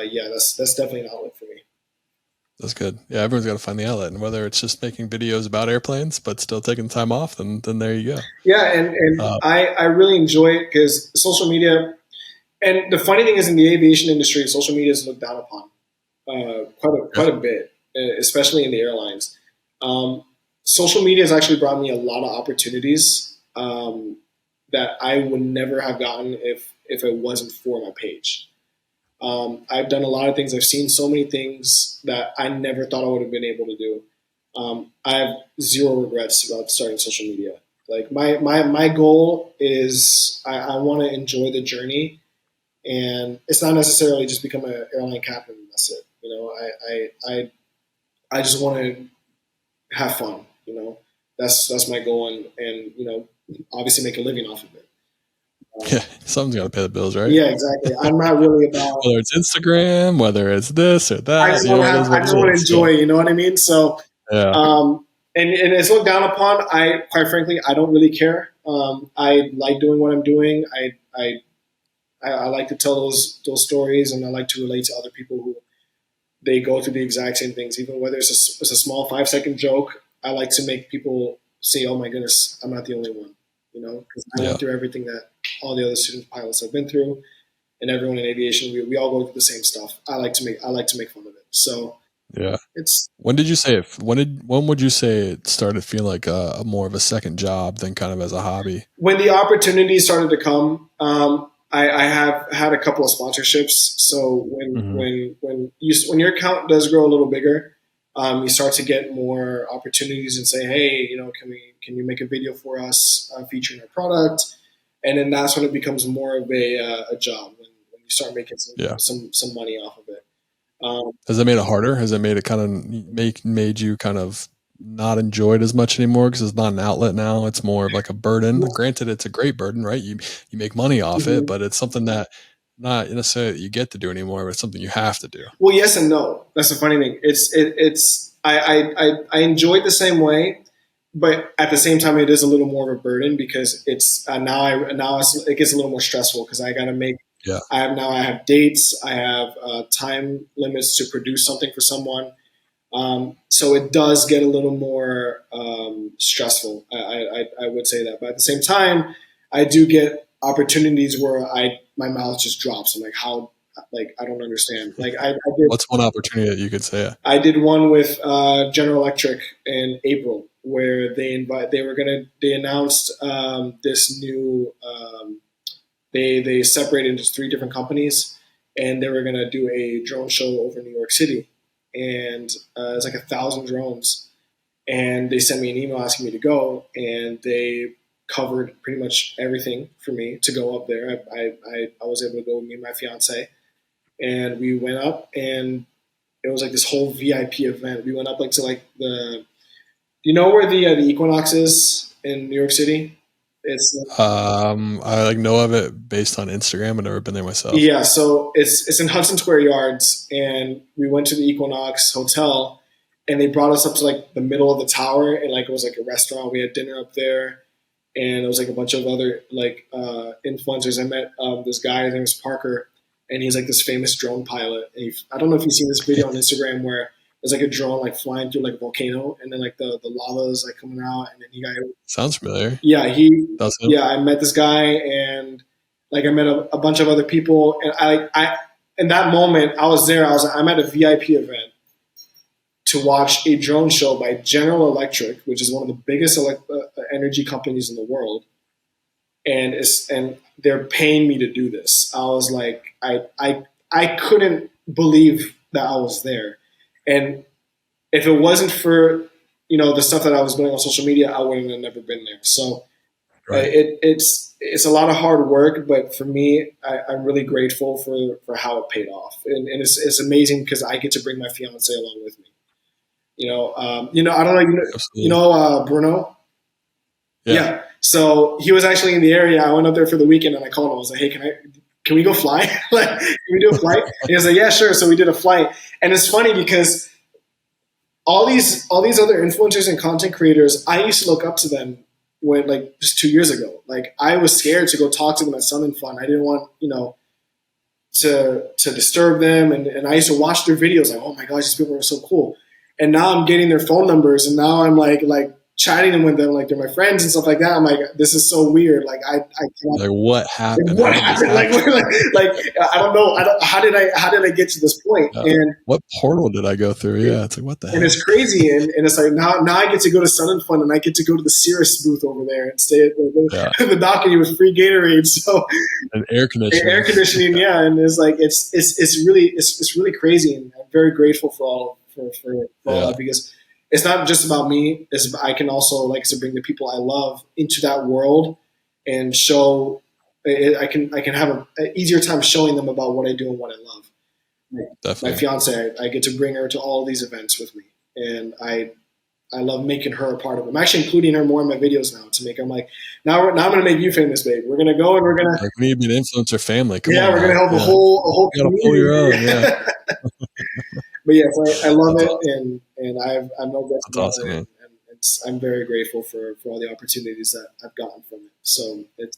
yeah, that's definitely an outlet for me. That's good. Yeah, everyone's got to find the outlet, and whether it's just making videos about airplanes but still taking time off, then there you go. Yeah, and Uh, I really enjoy it because social media. And the funny thing is, in the aviation industry, social media is looked down upon yeah, quite a bit, especially in the airlines. Um, Social media has actually brought me a lot of opportunities that I would never have gotten if it wasn't for my page. I've done a lot of things. I've seen so many things that I never thought I would have been able to do. I have zero regrets about starting social media. Like my goal is I want to enjoy the journey, and it's not necessarily just become an airline captain. And that's it. You know, I just want to have fun. You know, that's my goal, and you know, obviously make a living off of it. yeah. Something's got to pay the bills, right? Yeah, exactly. I'm not really about. Whether it's Instagram, whether it's this or I that, just want to it have. is I what just it want to is. So, enjoy. You know what I mean? So, yeah, um, and it's looked down upon. I quite frankly, I don't really care. I like doing what I'm doing. I like to tell those stories, and I like to relate to other people who they go through the exact same things, even whether it's a small 5 second joke. I like to make people say, "Oh my goodness, I'm not the only one," you know, because I yeah, went through everything that all the other student pilots have been through, and everyone in aviation, we all go through the same stuff. I like to make fun of it. So yeah. it's When did you say it? When would you say it started feeling like a more of a second job than kind of as a hobby? when the opportunities started to come. I have had a couple of sponsorships. So Hmm. when your account does grow a little bigger, you start to get more opportunities and say, hey, you know, can you make a video for us featuring our product? And then that's when it becomes more of a job when you start making Yeah. some money off of it. Um, Has that made it harder? Has it made it kind of made you kind of not enjoy it as much anymore because it's not an outlet now? It's more of like a burden. Granted, it's a great burden, right? You make money off it, mhm. but it's something that not necessarily that you get to do anymore, but it's something you have to do. Well, yes and no. That's the funny thing. It's I enjoy it the same way, but at the same time, it is a little more of a burden because it's it gets a little more stressful because I got to make. Yeah. I have dates. I have time limits to produce something for someone. So it does get a little more stressful. I would say that, but at the same time, I do get opportunities where I my mouth just drops. I'm like, how? Like I don't understand. Like What's one opportunity that you could say? I did one with General Electric in April where they announced this new they separated into three different companies and they were gonna do a drone show over New York City and it's like 1,000 drones and they sent me an email asking me to go and they covered pretty much everything for me to go up there. I was able to go with me and my fiance and we went up and it was like this whole VIP event. We went up like to like the. Do you know where the Equinox is in New York City? It's I like know of it based on Instagram. I've never been there myself. yeah. So it's in Hudson Square Yards, and we went to the Equinox Hotel, and they brought us up to like the middle of the tower, and like it was like a restaurant. We had dinner up there, and it was like a bunch of other like influencers. I met this guy. His name was Parker, and he's like this famous drone pilot. And I don't know if you've seen this video on Instagram where there's like a drone like flying through like a volcano, and then like the lava is like coming out, and then he got Sounds familiar. yeah That's him. yeah. I met this guy, and like I met a bunch of other people, and I in that moment I was there. I'm at a VIP event to watch a drone show by General Electric, which is one of the biggest energy companies in the world, and they're paying me to do this. I was like, I couldn't believe that I was there, and if it wasn't for the stuff that I was doing on social media, I wouldn't have never been there. So Right. it's a lot of hard work, but for me, I'm really grateful for how it paid off, and it's amazing because I get to bring my fiance along with me. I don't know. Absolutely. Bruno. Yeah. Yeah. So he was actually in the area. I went up there for the weekend and I called him. I was like, "Hey, can we go fly? Like, can we do a flight?" And he was like, "Yeah, sure." So we did a flight, and it's funny because all these other influencers and content creators, I used to look up to them when like just 2 years ago. Like I was scared to go talk to them at Sun and Fun. I didn't want to disturb them, and I used to watch their videos like, oh my gosh, these people are so cool. And now I'm getting their phone numbers, and now I'm like chatting with them like they're my friends and stuff like that. I'm like, this is so weird. Like I cannot. Like what happened? What happened? Like I don't know. How did I get to this point? And what portal did I go through? Yeah, it's like what the heck? And it's crazy, and it's like now I get to go to Sun and Fun, and I get to go to the Cirrus booth over there and stay at the balcony with free Gatorade. So and air conditioning, yeah. And it's like it's really crazy, and I'm very grateful for all that, because it's not just about me. I can also like to bring the people I love into that world and show. I can have an easier time showing them about what I do and what I love. Definitely. My fiance, I get to bring her to all these events with me, and I love making her a part of it. I'm actually including her more in my videos now to make. I'm like, now I'm going to make you famous, babe. We're going to go and we're going to. Like, we need to be an influencer family. Come on, we're going to help a whole community. Pull your own, yeah. But yes, I love it, awesome. and I'm no guest about it, and I'm very grateful for all the opportunities that I've gotten from it. So it's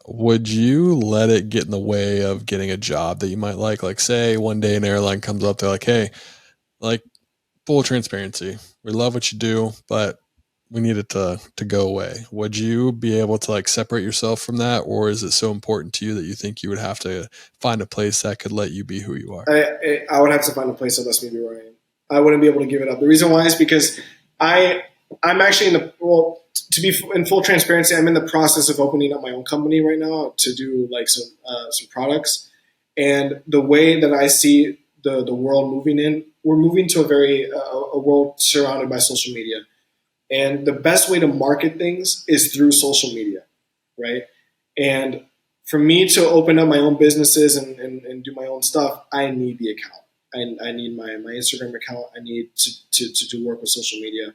Would you let it get in the way of getting a job that you might like? Like, say one day an airline comes up, they're like, hey, like full transparency, we love what you do, but we need it to go away. Would you be able to like separate yourself from that, or is it so important to you that you think you would have to find a place that could let you be who you are? I would have to find a place that lets me be where I am. I wouldn't be able to give it up. The reason why is because I'm actually to be in full transparency, I'm in the process of opening up my own company right now to do like some products. And the way that I see the world moving we're moving to a world surrounded by social media. And the best way to market things is through social media, right? And for me to open up my own businesses and do my own stuff, I need the account. I need my Instagram account. I need to work with social media.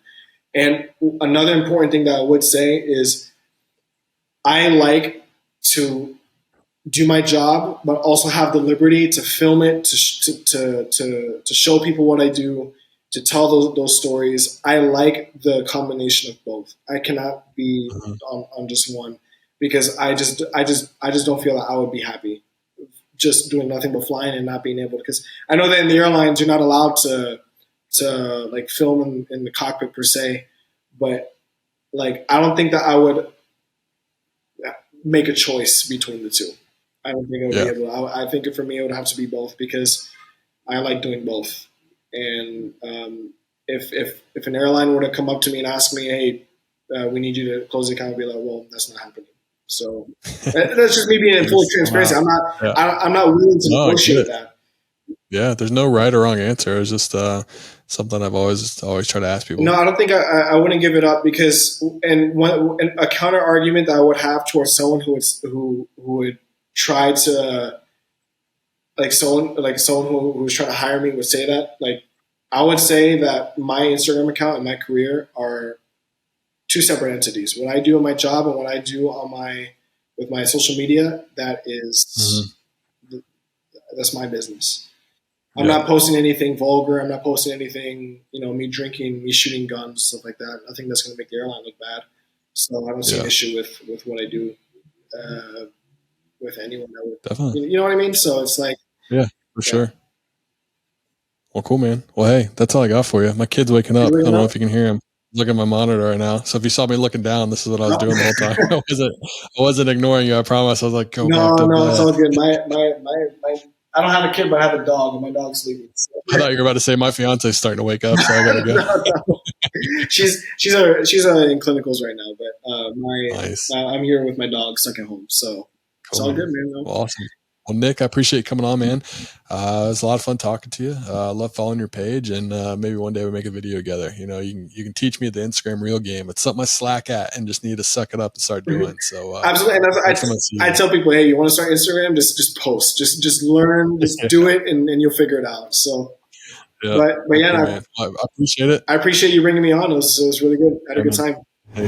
And another important thing that I would say is I like to do my job, but also have the liberty to film it, to show people what I do, to tell those stories. I like the combination of both. I cannot be on just one, because I just don't feel that I would be happy just doing nothing but flying and not being able to. Because I know that in the airlines you're not allowed to like film in the cockpit per se, but like I don't think that I would make a choice between the two. I don't think I would be able to. I think for me it would have to be both, because I like doing both. And if an airline were to come up to me and ask me, hey, we need you to close the account, I'd be like, well, that's not happening. So that's just me being in full transparency. I'm not willing to negotiate that. Yeah, there's no right or wrong answer. It's just something I've always tried to ask people. No, I don't think I wouldn't give it up, because and a counter argument that I would have towards someone who would try to someone who was trying to hire me would say that, like, I would say that my Instagram account and my career are two separate entities. What I do in my job and what I do with my social media, that is that's my business. I'm not posting anything vulgar. I'm not posting anything, me drinking, me shooting guns, stuff like that. I think that's going to make the airline look bad. So I don't see an issue with what I do with anyone that would. Definitely. You know what I mean? So it's like. Yeah, for sure. Well, cool, man. Well, hey, that's all I got for you. My kid's waking up. I don't know if you can hear him. Look at my monitor right now. So if you saw me looking down, this is what I was doing the whole time. I wasn't ignoring you. I promise. I was like, go back to bed. No, it's all good. I don't have a kid, but I have a dog, and my dog's sleeping. So. I thought you were about to say my fiance's starting to wake up, so I gotta go. No. She's in clinicals right now, but nice. I'm here with my dog stuck at home, so it's all good, man. Well, awesome. Well, Nick, I appreciate you coming on, man. It was a lot of fun talking to you. I love following your page, and maybe one day we make a video together. You can teach me the Instagram reel game. It's something I slack at and just need to suck it up and start doing. So absolutely. And I tell people, hey, you want to start Instagram? Just post. Just learn. Just do it, and you'll figure it out. So. Yeah, but yeah, I appreciate it. I appreciate you bringing me on. It was really good. I had a good time. Hey,